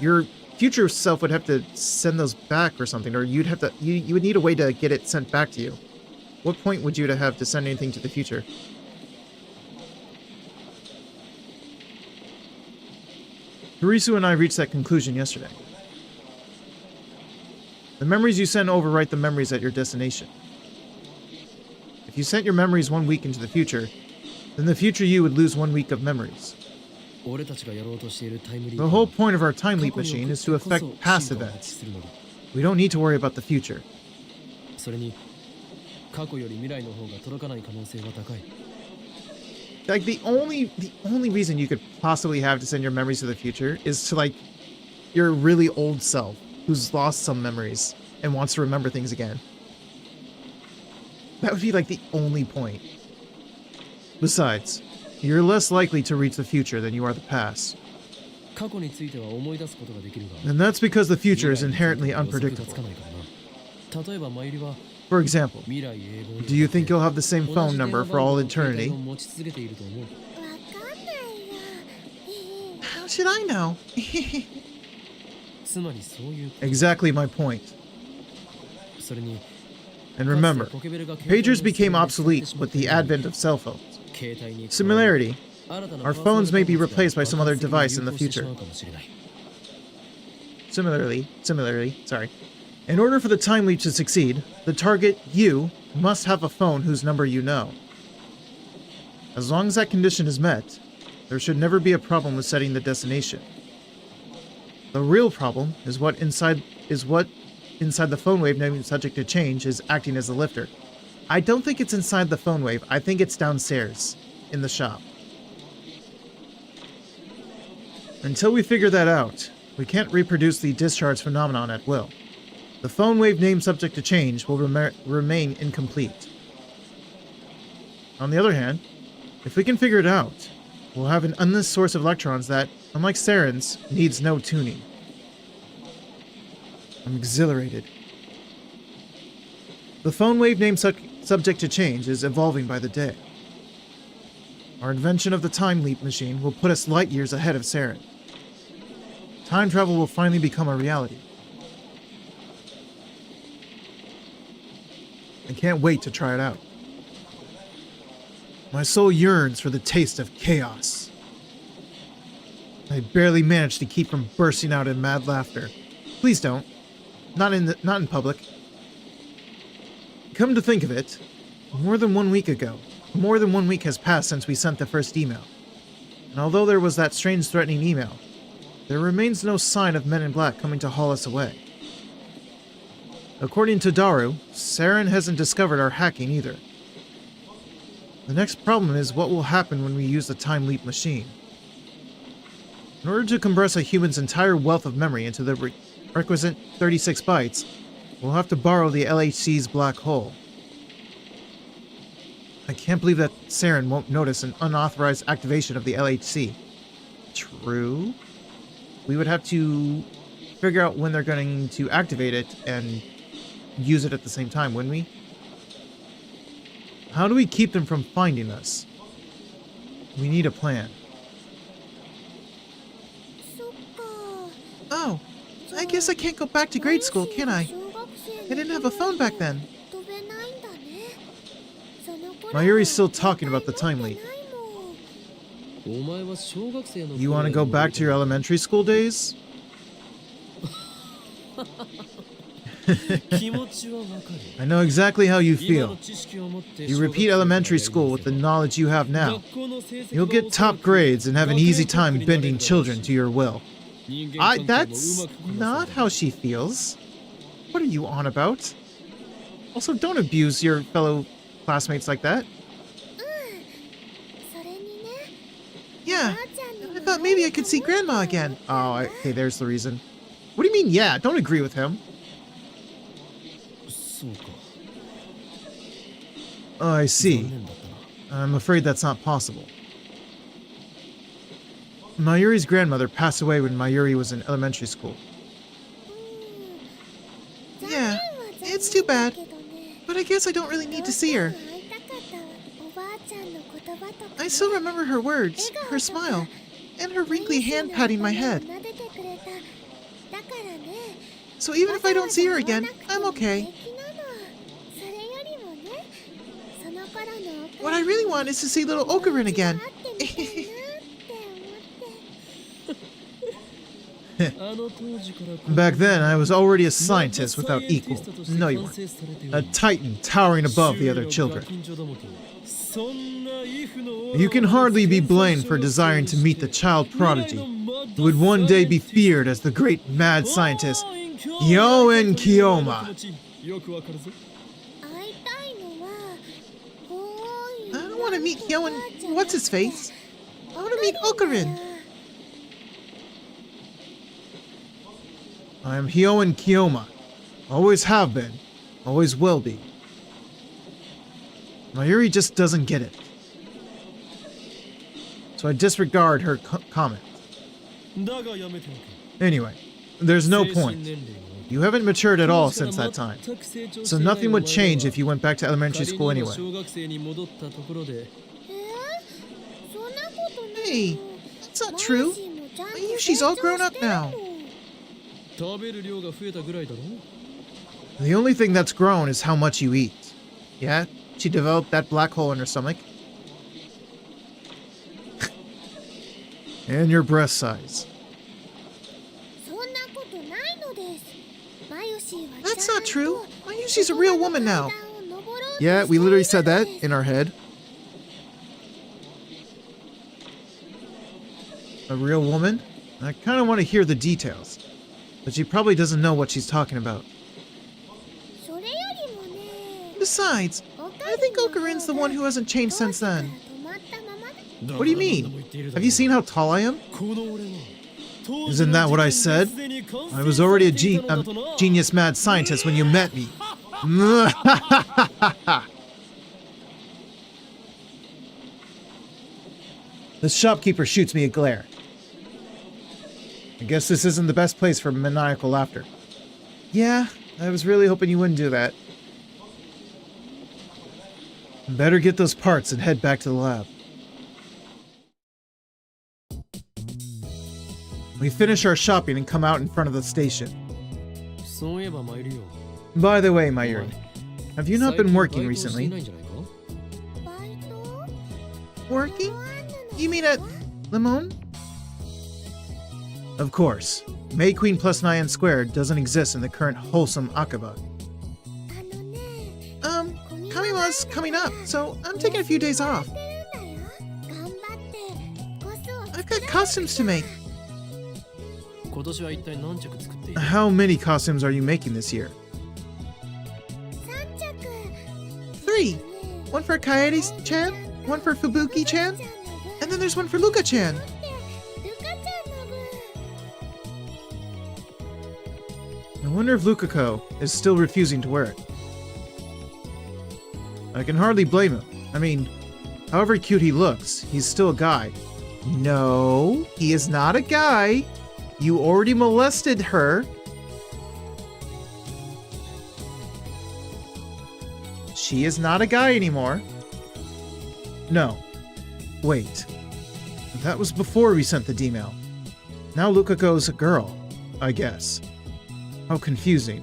Your future self would have to send those back or something, or you'd have to, you would need a way to get it sent back to you. What point would you have to send anything to the future? Harisu and I reached that conclusion yesterday. The memories you send overwrite the memories at your destination. If you sent your memories 1 week into the future, then the future you would lose 1 week of memories. The whole point of our time leap machine is to affect past events. We don't need to worry about the future. Like, the only reason you could possibly have to send your memories to the future is to, like, your really old self who's lost some memories and wants to remember things again. That would be, like, the only point. Besides, you're less likely to reach the future than you are the past. And that's because the future is inherently unpredictable. For example, do you think you'll have the same phone number for all eternity? How should I know? Exactly my point. And remember, pagers became obsolete with the advent of cell phones. Similarity, our phones may be replaced by some other device in the future. Similarly, in order for the time leap to succeed, the target, you, must have a phone whose number you know. As long as that condition is met, there should never be a problem with setting the destination. The real problem is what inside the phone wave named subject to change is acting as a lifter. I don't think it's inside the phone wave. I think it's downstairs in the shop. Until we figure that out, we can't reproduce the discharge phenomenon at will. The phone wave named subject to change will remain incomplete. On the other hand, if we can figure it out, we'll have an endless source of electrons that, unlike SERNs, needs no tuning. I'm exhilarated. The phone wave named subject to change is evolving by the day. Our invention of the time leap machine will put us light years ahead of SERN. Time travel will finally become a reality. I can't wait to try it out. My soul yearns for the taste of chaos. I barely managed to keep from bursting out in mad laughter. Please don't. Not in public. Come to think of it, more than 1 week has passed since we sent the first email. And although there was that strange threatening email, there remains no sign of Men in Black coming to haul us away. According to Daru, SERN hasn't discovered our hacking either. The next problem is what will happen when we use the time leap machine. In order to compress a human's entire wealth of memory into the requisite 36 bytes, we'll have to borrow the LHC's black hole. I can't believe that SERN won't notice an unauthorized activation of the LHC. True. We would have to figure out when they're going to activate it and use it at the same time, wouldn't we? How do we keep them from finding us? We need a plan. Oh, I guess I can't go back to grade school, can I? I didn't have a phone back then. Mayuri's still talking about the time leap. You want to go back to your elementary school days? I know exactly how you feel. You repeat elementary school with the knowledge you have now. You'll get top grades and have an easy time bending children to your will. That's not how she feels. What are you on about? Also, don't abuse your fellow classmates like that. Yeah, I thought maybe I could see Grandma again. Oh, okay, there's the reason. What do you mean, yeah? Don't agree with him. Oh, I see. I'm afraid that's not possible. Mayuri's grandmother passed away when Mayuri was in elementary school. Yeah, it's too bad. But I guess I don't really need to see her. I still remember her words, her smile, and her wrinkly hand patting my head. So even if I don't see her again, I'm okay. What I really want is to see little Ocarin again. Back then, I was already a scientist without equal. No, you weren't. A titan towering above the other children. You can hardly be blamed for desiring to meet the child prodigy, who would one day be feared as the great mad scientist, Yoen Kiyoma. I don't want to meet Yoen... what's-his-face? I want to meet Ocarin. I am Hyoen Kiyoma. Always have been. Always will be. Mayuri just doesn't get it. So I disregard her comment. Anyway, there's no point. You haven't matured at all since that time. So nothing would change if you went back to elementary school anyway. Hey, that's not true. Mayushi's all grown up now. The only thing that's grown is how much you eat. Yeah, she developed that black hole in her stomach. And your breast size. That's not true. Mayushi's a real woman now. Yeah, we literally said that in our head. A real woman? I kind of want to hear the details. But she probably doesn't know what she's talking about. Besides, I think Ocarin's the one who hasn't changed since then. What do you mean? Have you seen how tall I am? Isn't that what I said? I was already a genius mad scientist when you met me. The shopkeeper shoots me a glare. I guess this isn't the best place for maniacal laughter. Yeah, I was really hoping you wouldn't do that. Better get those parts and head back to the lab. We finish our shopping and come out in front of the station. By the way, Mayuri, have you not been working recently? Working? You mean at Limon? Of course. May Queen plus Nyan squared doesn't exist in the current wholesome Akaba. Kamiwa's coming up, so I'm taking a few days off. I've got costumes to make. How many costumes are you making this year? 3. One for Kaede-chan, one for Fubuki-chan, and then there's one for Luka-chan. I wonder if Lukako is still refusing to wear it. I can hardly blame him. I mean, however cute he looks, he's still a guy. No, he is not a guy. You already molested her. She is not a guy anymore. No. Wait. That was before we sent the D-mail. Now Lukako's a girl, I guess. How confusing.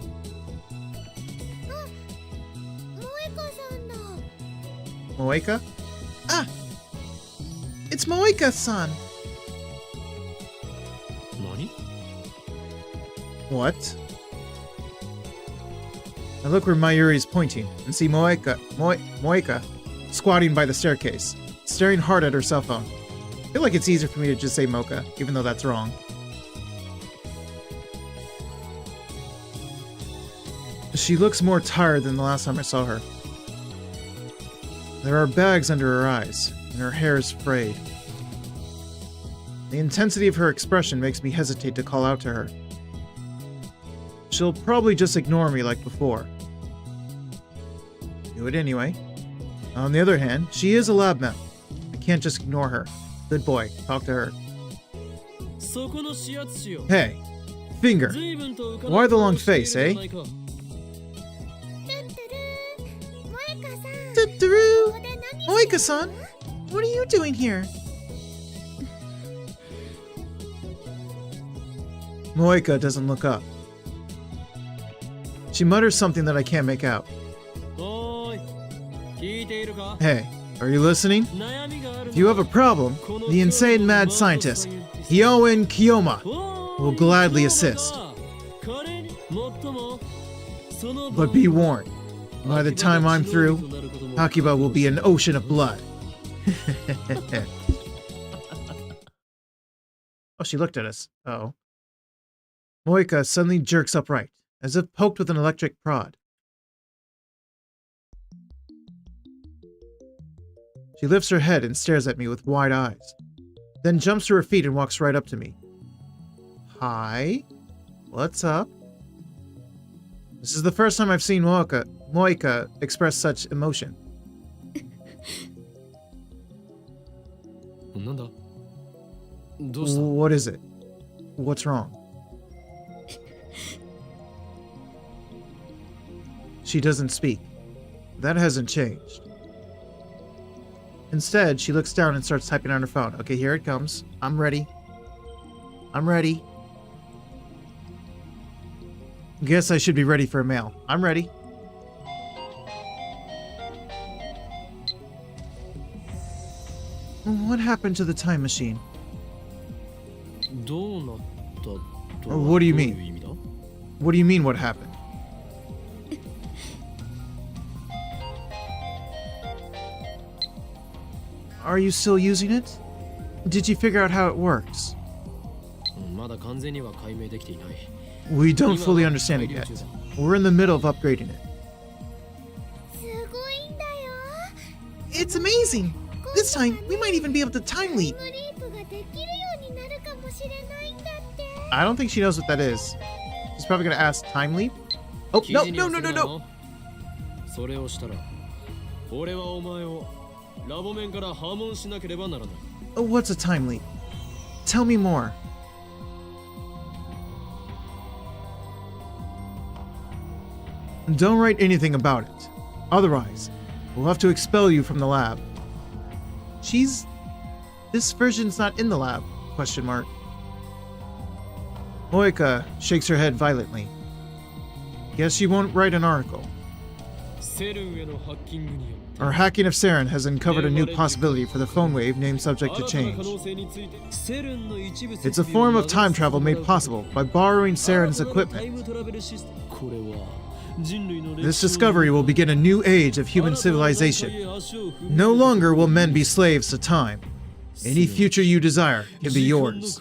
Moeka? Ah! It's Moeka-san! What? I look where Mayuri is pointing and see Moeka squatting by the staircase, staring hard at her cell phone. I feel like it's easier for me to just say Mocha, even though that's wrong. She looks more tired than the last time I saw her. There are bags under her eyes, and her hair is frayed. The intensity of her expression makes me hesitate to call out to her. She'll probably just ignore me like before. Do it anyway. On the other hand, she is a lab mem. I can't just ignore her. Good boy, talk to her. Hey, Finger. Why the long face, eh? Moeka-san! What are you doing here? Moika doesn't look up. She mutters something that I can't make out. Hey, are you listening? If you have a problem, the insane mad scientist, Hyoin Kiyoma, will gladly assist. But be warned, by the time I'm through, Hakiba will be an ocean of blood. Oh, she looked at us. Uh-oh. Moika suddenly jerks upright, as if poked with an electric prod. She lifts her head and stares at me with wide eyes, then jumps to her feet and walks right up to me. Hi? What's up? This is the first time I've seen Moika express such emotion. What is it? What's wrong? She doesn't speak. That hasn't changed. Instead, she looks down and starts typing on her phone. Okay, here it comes. I'm ready. I'm ready. Guess I should be ready for a mail. I'm ready. What happened to the time machine? What do you mean? What do you mean, what happened? Are you still using it? Did you figure out how it works? We don't fully understand it yet. We're in the middle of upgrading it. It's amazing! This time, we might even be able to time leap. I don't think she knows what that is. She's probably gonna ask time leap? Oh, no! Oh, what's a time leap? Tell me more. Don't write anything about it. Otherwise, we'll have to expel you from the lab. This version's not in the lab, ? Moika shakes her head violently. Guess she won't write an article. Our hacking of SERN has uncovered a new possibility for the phone wave named subject to change. It's a form of time travel made possible by borrowing SERN's equipment. This discovery will begin a new age of human civilization. No longer will men be slaves to time. Any future you desire can be yours.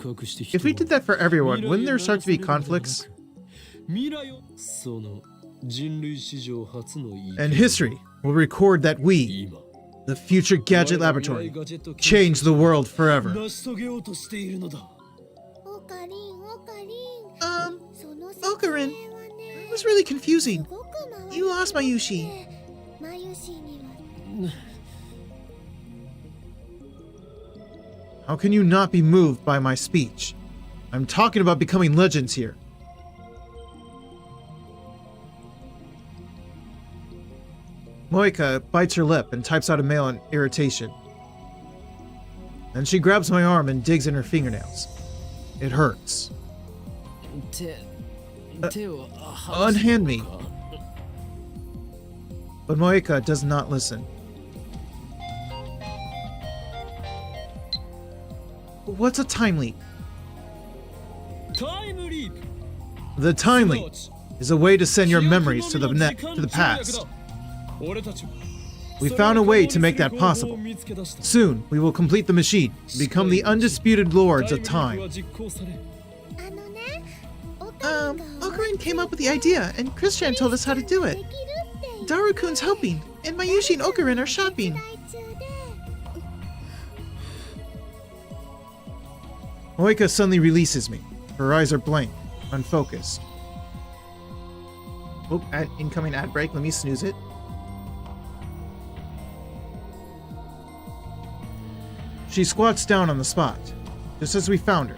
If we did that for everyone, wouldn't there start to be conflicts? And history will record that we, the future gadget laboratory, changed the world forever. Okarin, it was really confusing. You lost Mayushi. How can you not be moved by my speech? I'm talking about becoming legends here. Moika bites her lip and types out a mail in irritation. Then she grabs my arm and digs in her fingernails. It hurts. Unhand me. But Moika does not listen. What's a time leap? The time leap is a way to send your memories to the past. We found a way to make that possible. Soon, we will complete the machine and become the undisputed lords of time. Okarin came up with the idea, and Christian told us how to do it. Daru-kun's helping, and Mayushi and Okarin are shopping. Moika suddenly releases me. Her eyes are blank, unfocused. Oh, incoming ad break. Let me snooze it. She squats down on the spot, just as we found her.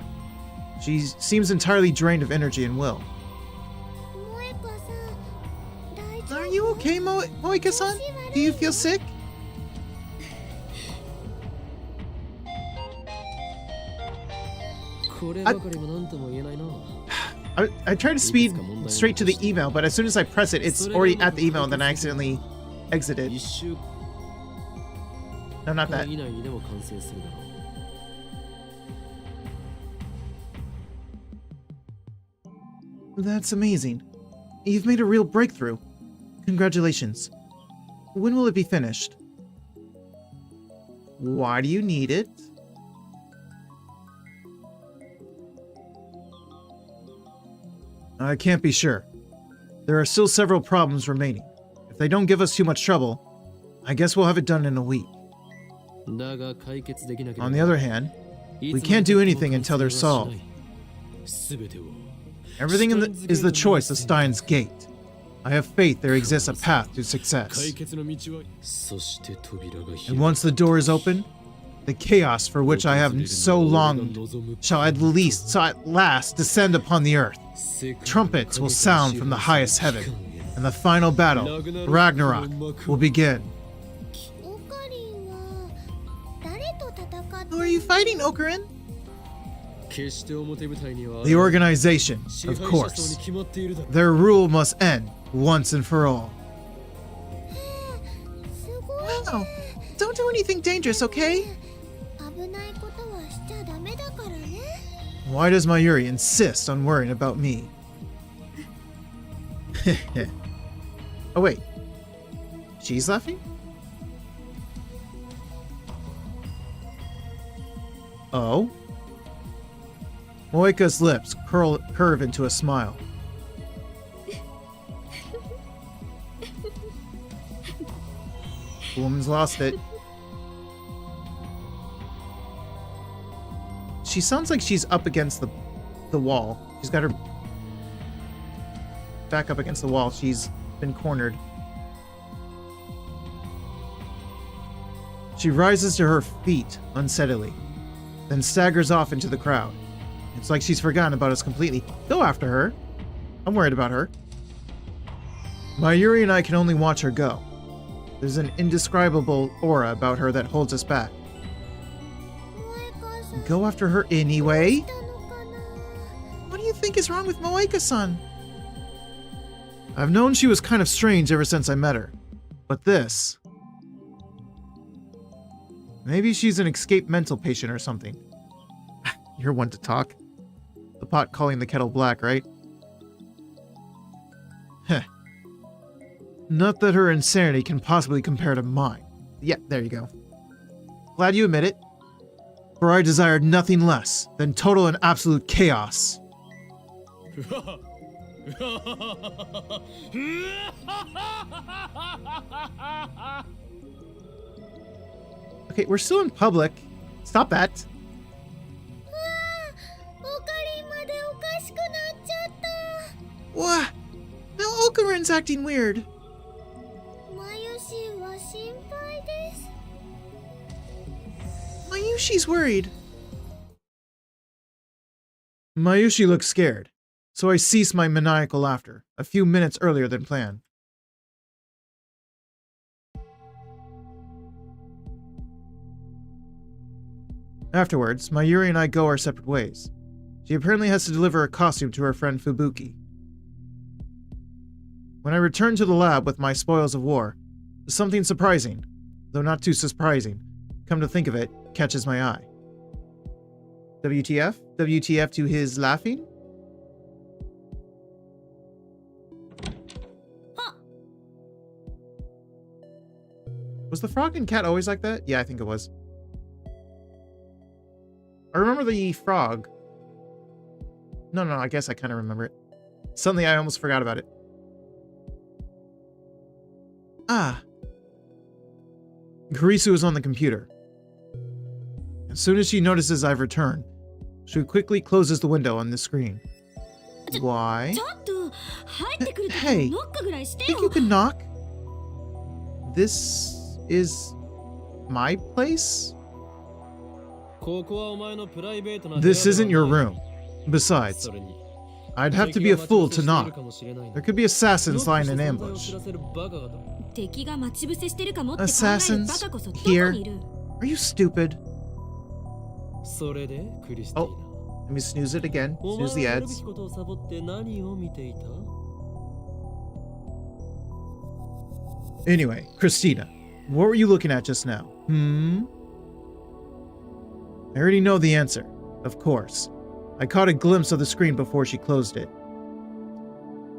She seems entirely drained of energy and will. Are you okay, Moika-san? Do you feel sick? I try to speed straight to the email, but as soon as I press it, it's already at the email, and then I accidentally exited. No, not that. That's amazing. You've made a real breakthrough. Congratulations. When will it be finished? Why do you need it? I can't be sure. There are still several problems remaining. If they don't give us too much trouble, I guess we'll have it done in a week. On the other hand, we can't do anything until they're solved. Everything is the choice of Stein's gate. I have faith there exists a path to success. And once the door is open, the chaos for which I have so longed shall at last descend upon the earth. Trumpets will sound from the highest heaven, and the final battle, Ragnarok, will begin. Who are you fighting, Ocarin? The organization, of course. Their rule must end once and for all. Wow! Don't do anything dangerous, okay? Why does Mayuri insist on worrying about me? Oh wait. She's laughing? Oh? Moika's lips curve into a smile. The woman's lost it. She sounds like she's up against the wall. She's got her back up against the wall. She's been cornered. She rises to her feet unsteadily, then staggers off into the crowd. It's like she's forgotten about us completely. Go after her. I'm worried about her. Mayuri and I can only watch her go. There's an indescribable aura about her that holds us back. Go after her anyway? What do you think is wrong with Moeka-san? I've known she was kind of strange ever since I met her. But this... Maybe she's an escaped mental patient or something. You're one to talk. The pot calling the kettle black, right? Heh. Not that her insanity can possibly compare to mine. Yeah, there you go. Glad you admit it. For I desired nothing less than total and absolute chaos. Okay, we're still in public. Stop that. What? Now Okarin's acting weird. Mayushi's worried. Mayushi looks scared, so I cease my maniacal laughter a few minutes earlier than planned. Afterwards, Mayuri and I go our separate ways. She apparently has to deliver a costume to her friend Fubuki. When I return to the lab with my spoils of war, something surprising, though not too surprising, come to think of it, catches my eye. WTF? WTF to his laughing? Huh. Was the frog and cat always like that? Yeah, I think it was. I remember the frog. No, I guess I kind of remember it. Suddenly I almost forgot about it. Ah. Karisu is on the computer. As soon as she notices I've returned, she quickly closes the window on the screen. Why? Hey, think you can knock? This is my place? This isn't your room. Besides, I'd have to be a fool to not. There could be assassins lying in ambush. 敵が待ち伏せしてるかもって考える Assassins バカこそどこ here. にいる Are you stupid? それでクリスティーナ Let me snooze it again. お前 Snooze the はやるべ ads. きことをサボって何を見ていた Anyway, Christina, what were you looking at just now? I already know the answer. Of course. I caught a glimpse of the screen before she closed it.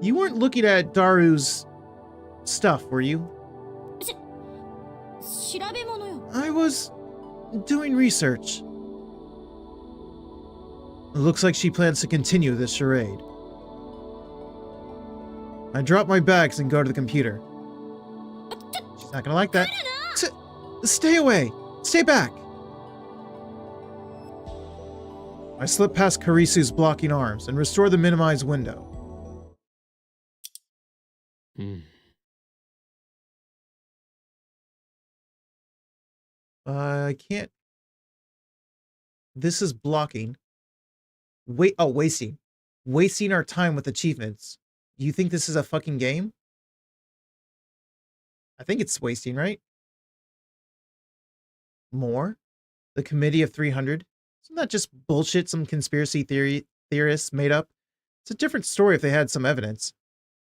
You weren't looking at Daru's stuff, were you? 調べ物よ I was doing research. It looks like she plans to continue this charade. I drop my bags and go to the computer. She's not gonna like that. Stay away! Stay back! I slip past Karisu's blocking arms and restore the minimized window. うん I can't. This is blocking. Wait, oh, wasting. Wasting our time with achievements. You think this is a fucking game? I think it's wasting, right? More? The Committee of 300? Isn't that just bullshit some conspiracy theorists made up? It's a different story if they had some evidence.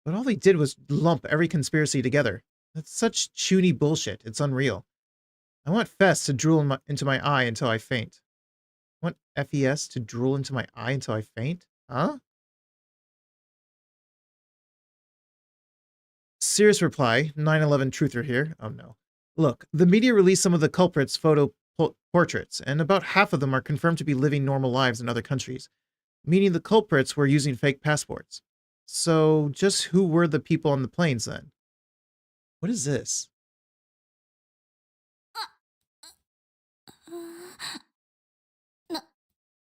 But all they did was lump every conspiracy together. That's such chuny bullshit. It's unreal. I want Fess to drool into my eye until I faint. I want FES to drool into my eye until I faint? Huh? Serious reply. 9/11 truther here. Oh no. Look, the media released some of the culprits' photo portraits, and about half of them are confirmed to be living normal lives in other countries, meaning the culprits were using fake passports. So, just who were the people on the planes then? What is this?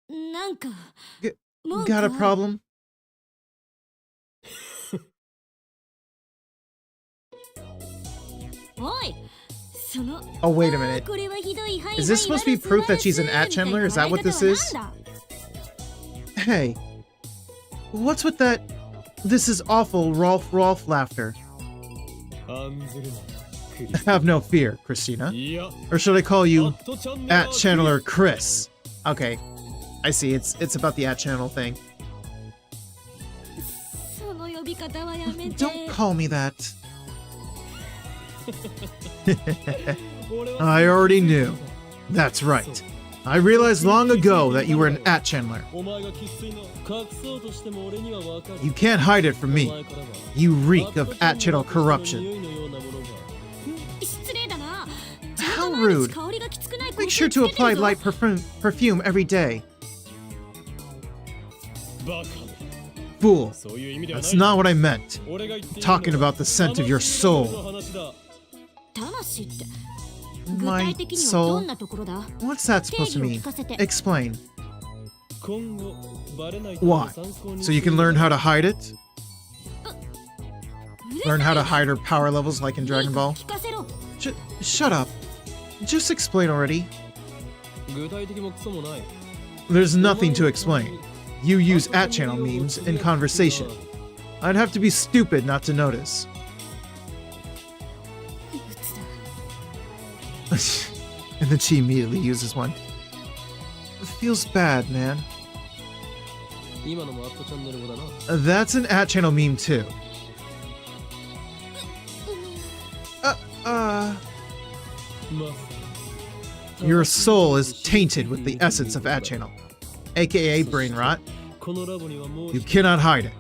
なんか Got a problem? おいその Oh, wait a minute. これはひどい Is this supposed to be proof that she's an at Chandler? Is that what this is? Hey, what's with that? This is awful, Rolf laughter. 案ずるなクリス Have no fear, Christina. いや Or should I call you アットチャンネル at Chandler Chris? Okay, I see. It's about the at channel thing. その呼び方はやめて Don't call me that. I already knew. That's right. I realized long ago that you were an at Chandler. お前が生粋の隠そうとしても俺にはわかる You can't hide it from お me. 前からは You reek of ア at ットチャンネ channel ルの corruption. 匂いのようなものが 失礼だな How rude. 香りがきつくない Make sure to apply light perfume every day. バカ Fool. そういう意味ではない That's not what I meant. 俺が言っている Talking のは about the scent of your soul. 魂の話だ魂って具 My 体的にはど soul? んなところだ What's that supposed to 定義を mean? 聞かせて Explain. 今後バレないため Why? 参考に So you can learn how to hide it? うるさい Learn how to hide her power levels like in いいから Dragon Ball? 聞かせろ Shut up. Just explain already. 具体的もクソもない There's nothing to explain. You use at channel memes in conversation. I'd have to be stupid not to notice. いくつだ And then she immediately uses one. It feels bad, man. 今のもアットチャンネル語だな That's an at channel meme too. Your soul is tainted with the essence of at channel, aka brain rot. このラボにはもう You cannot hide it.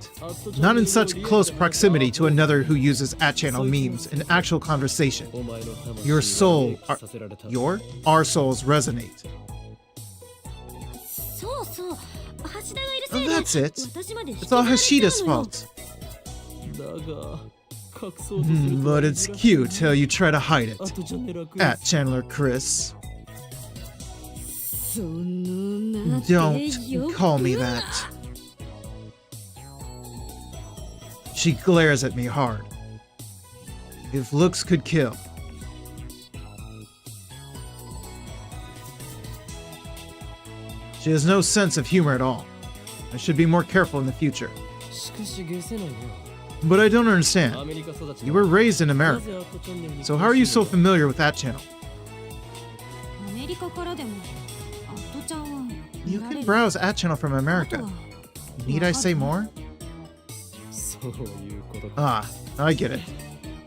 Not in such close proximity to another who uses at channel memes in actual conversation. お前の魂 Your soul, がさせられた our souls resonate. そうそう橋田がいるせいで That's it. 私まで引き It's ず all られちゃうの Hashida's よ fault. だが隠そうとする But it's cute how you try to hide アッ it. トチャンネルはクリ At ス Chandler Chris. その名で Don't よ call me く that. She glares at me hard. If looks could kill. She has no sense of humor at all. I should be more careful in the future. But I don't understand. You were raised in America, so how are you so familiar with that channel? You can browse at channel from America. Need I say more? Ah, I get it.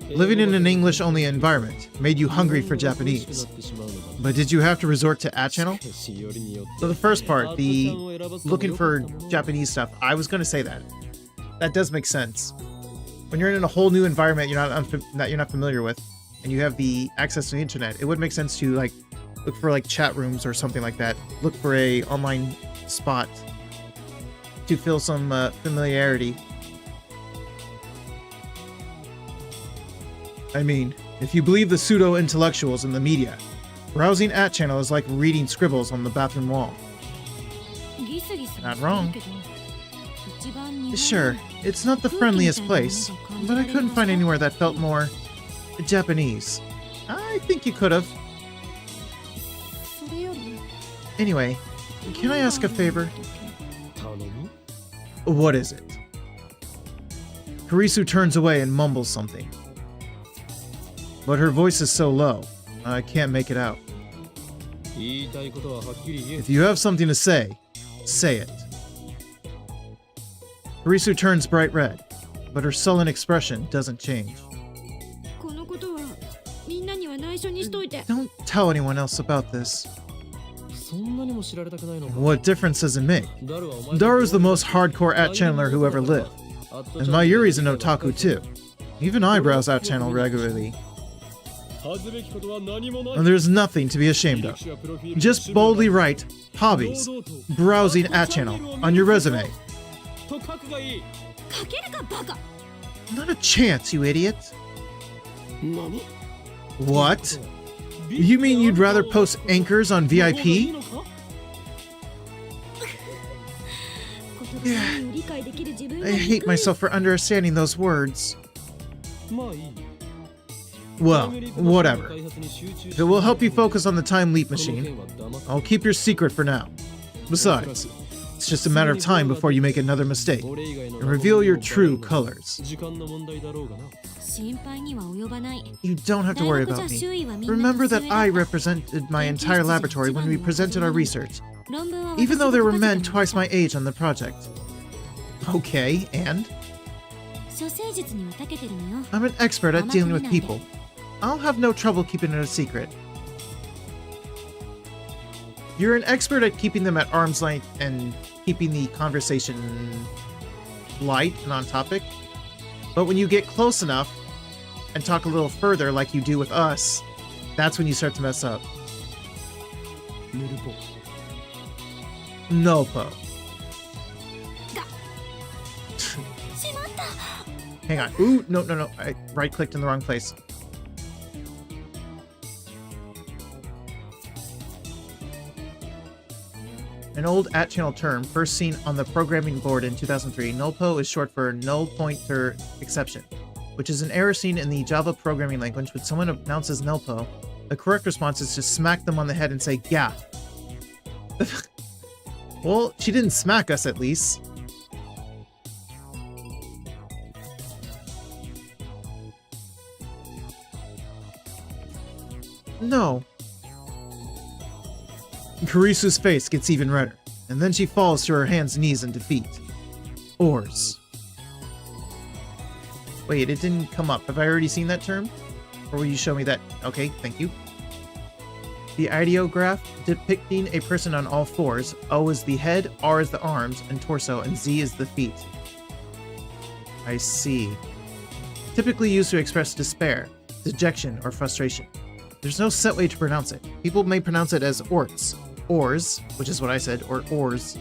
Living in an English-only environment made you hungry for Japanese. But did you have to resort to at channel? So the first part, the looking for Japanese stuff, I was going to say that. That does make sense. When you're in a whole new environment that you're not familiar with, and you have the access to the internet, it would make sense to like look for like chat rooms or something like that. Look for a online spot to feel some familiarity. I mean, if you believe the pseudo-intellectuals in the media, browsing at channel is like reading scribbles on the bathroom wall. Not wrong. Sure, it's not the friendliest place, but I couldn't find anywhere that felt more Japanese. I think you could have. Anyway, can I ask a favor? What is it? Kurisu turns away and mumbles something. But her voice is so low, I can't make it out. If you have something to say it. Kurisu turns bright red, but her sullen expression doesn't change. Don't tell anyone else about this. What difference does it make? Daru's the most hardcore at-channeler who ever lived. And Mayuri's an otaku too. Even I browse at-channel regularly. And there's nothing to be ashamed of. Just boldly write hobbies, browsing at-channel on your resume. Not a chance, you idiot. What? You mean you'd rather post anchors on VIP? Yeah. I hate myself for understanding those words. Well, whatever. If it will help you focus on the time leap machine, I'll keep your secret for now. Besides, it's just a matter of time before you make another mistake and reveal your true colors. You don't have to worry about me. Remember that I represented my entire laboratory when we presented our research, even though there were men twice my age on the project. Okay, and? I'm an expert at dealing with people. I'll have no trouble keeping it a secret. You're an expert at keeping them at arm's length and keeping the conversation light and on topic. But when you get close enough and talk a little further like you do with us, that's when you start to mess up. Nopo. Hang on. Ooh, no. I right-clicked in the wrong place. An old at-channel term, first seen on the programming board in 2003, nullpo is short for null pointer exception, which is an error seen in the Java programming language when someone announces nullpo. The correct response is to smack them on the head and say, yeah. Well, she didn't smack us at least. No. Kurisu's face gets even redder, and then she falls to her hands and knees in defeat. Ores. Wait, it didn't come up. Have I already seen that term? Or will you show me that? Okay, thank you. The ideograph depicting a person on all fours. O is the head, R is the arms and torso, and Z is the feet. I see. Typically used to express despair, dejection, or frustration. There's no set way to pronounce it. People may pronounce it as orts, ors, which is what I said, or ors.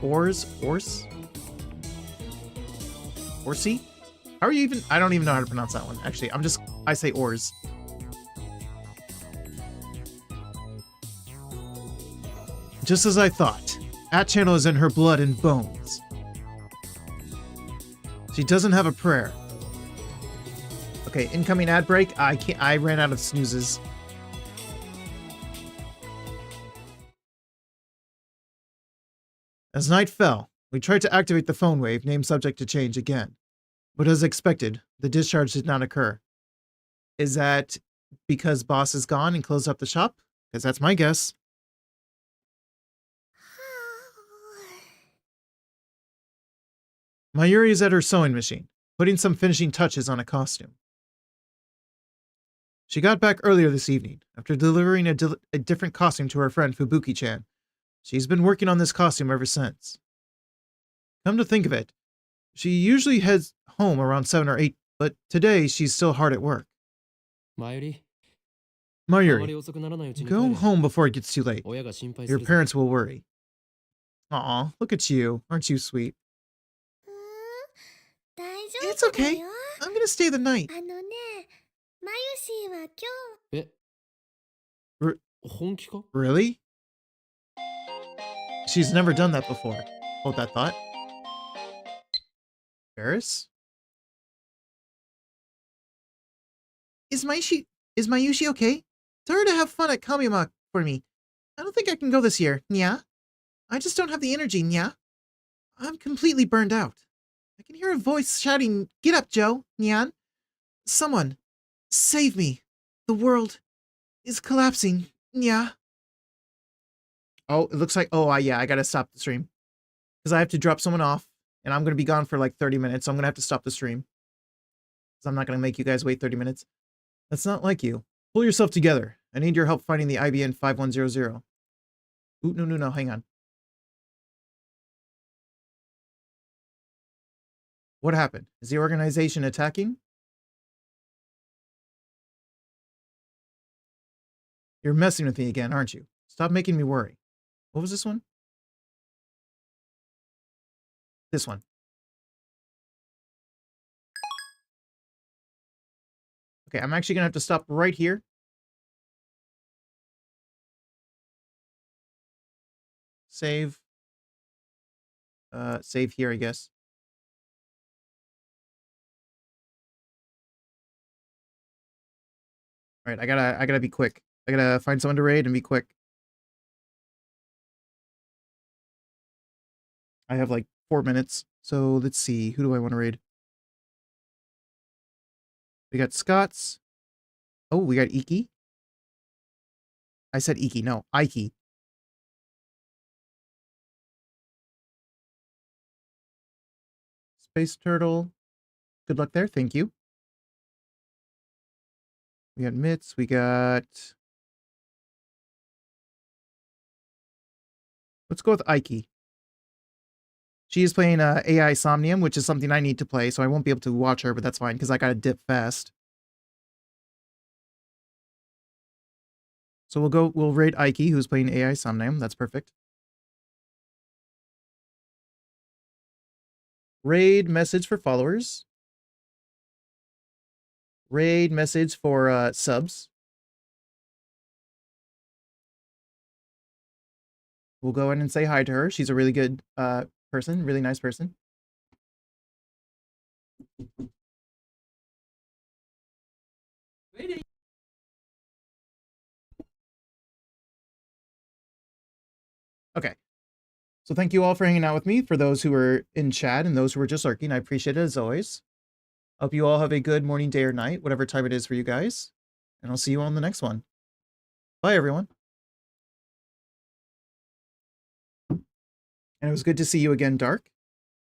Ors? Orsi? How are you even? I don't even know how to pronounce that one. Actually, I say ors. Just as I thought. At-channel is in her blood and bones. She doesn't have a prayer. Okay, incoming ad break. I ran out of snoozes. As night fell, We tried to activate the phone wave, named subject to change again. But as expected, the discharge did not occur. Is that because boss is gone and closed up the shop? Because that's my guess. Mayuri is at her sewing machine, putting some finishing touches on a costume. She got back earlier this evening, after delivering a different costume to her friend Fubuki-chan. She's been working on this costume ever since. Come to think of it, she usually heads home around 7 or 8, but today she's still hard at work. Mayuri, go home before it gets too late. Your parents will worry. Aw, look at you. Aren't you sweet? It's okay. I'm gonna stay the night. Really? She's never done that before. Hold that thought. Paris? Is Mayushi okay? Tell her to have fun at Kamiyama for me. I don't think I can go this year, nya? I just don't have the energy, nya? I'm completely burned out. I can hear a voice shouting, "Get up, Joe, Nyan! Someone, save me! The world is collapsing, nya!" Oh, it looks like, yeah, I gotta stop the stream. Because I have to drop someone off, and I'm gonna be gone for like 30 minutes, so I'm gonna have to stop the stream. Because I'm not gonna make you guys wait 30 minutes. That's not like you. Pull yourself together. I need your help finding the IBN 5100. Ooh, no, hang on. What happened? Is the organization attacking? You're messing with me again, aren't you? Stop making me worry. What was this one? This one. Okay, I'm actually gonna have to stop right here. Save. Save here, I guess. All right, I gotta be quick. I gotta find someone to raid and be quick. I have like 4 minutes, so let's see. Who do I want to raid? We got Scots. Oh, we got Iki. I said Iki, no, Ike. Space Turtle. Good luck there, thank you. We got Mitz, we got... Let's go with Ike. She is playing AI Somnium, which is something I need to play, so I won't be able to watch her, but that's fine, because I gotta dip fast. So we'll raid Ike, who's playing AI Somnium. That's perfect. Raid message for followers. Raid message for subs. We'll go in and say hi to her. She's a really good person, really nice person. Okay. So thank you all for hanging out with me. For those who were in chat and those who were just lurking, I appreciate it as always. Hope you all have a good morning, day, or night, whatever time it is for you guys. And I'll see you all in the next one. Bye, everyone. And it was good to see you again, Dark.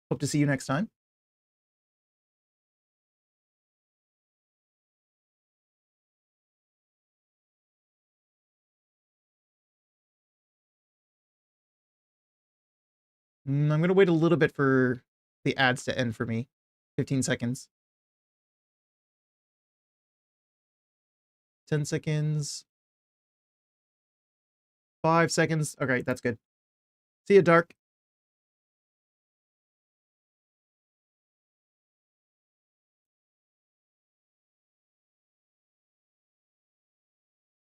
Hope to see you next time. I'm going to wait a little bit for the ads to end for me. 15 seconds. 10 seconds. 5 seconds. Okay, that's good. See you, Dark.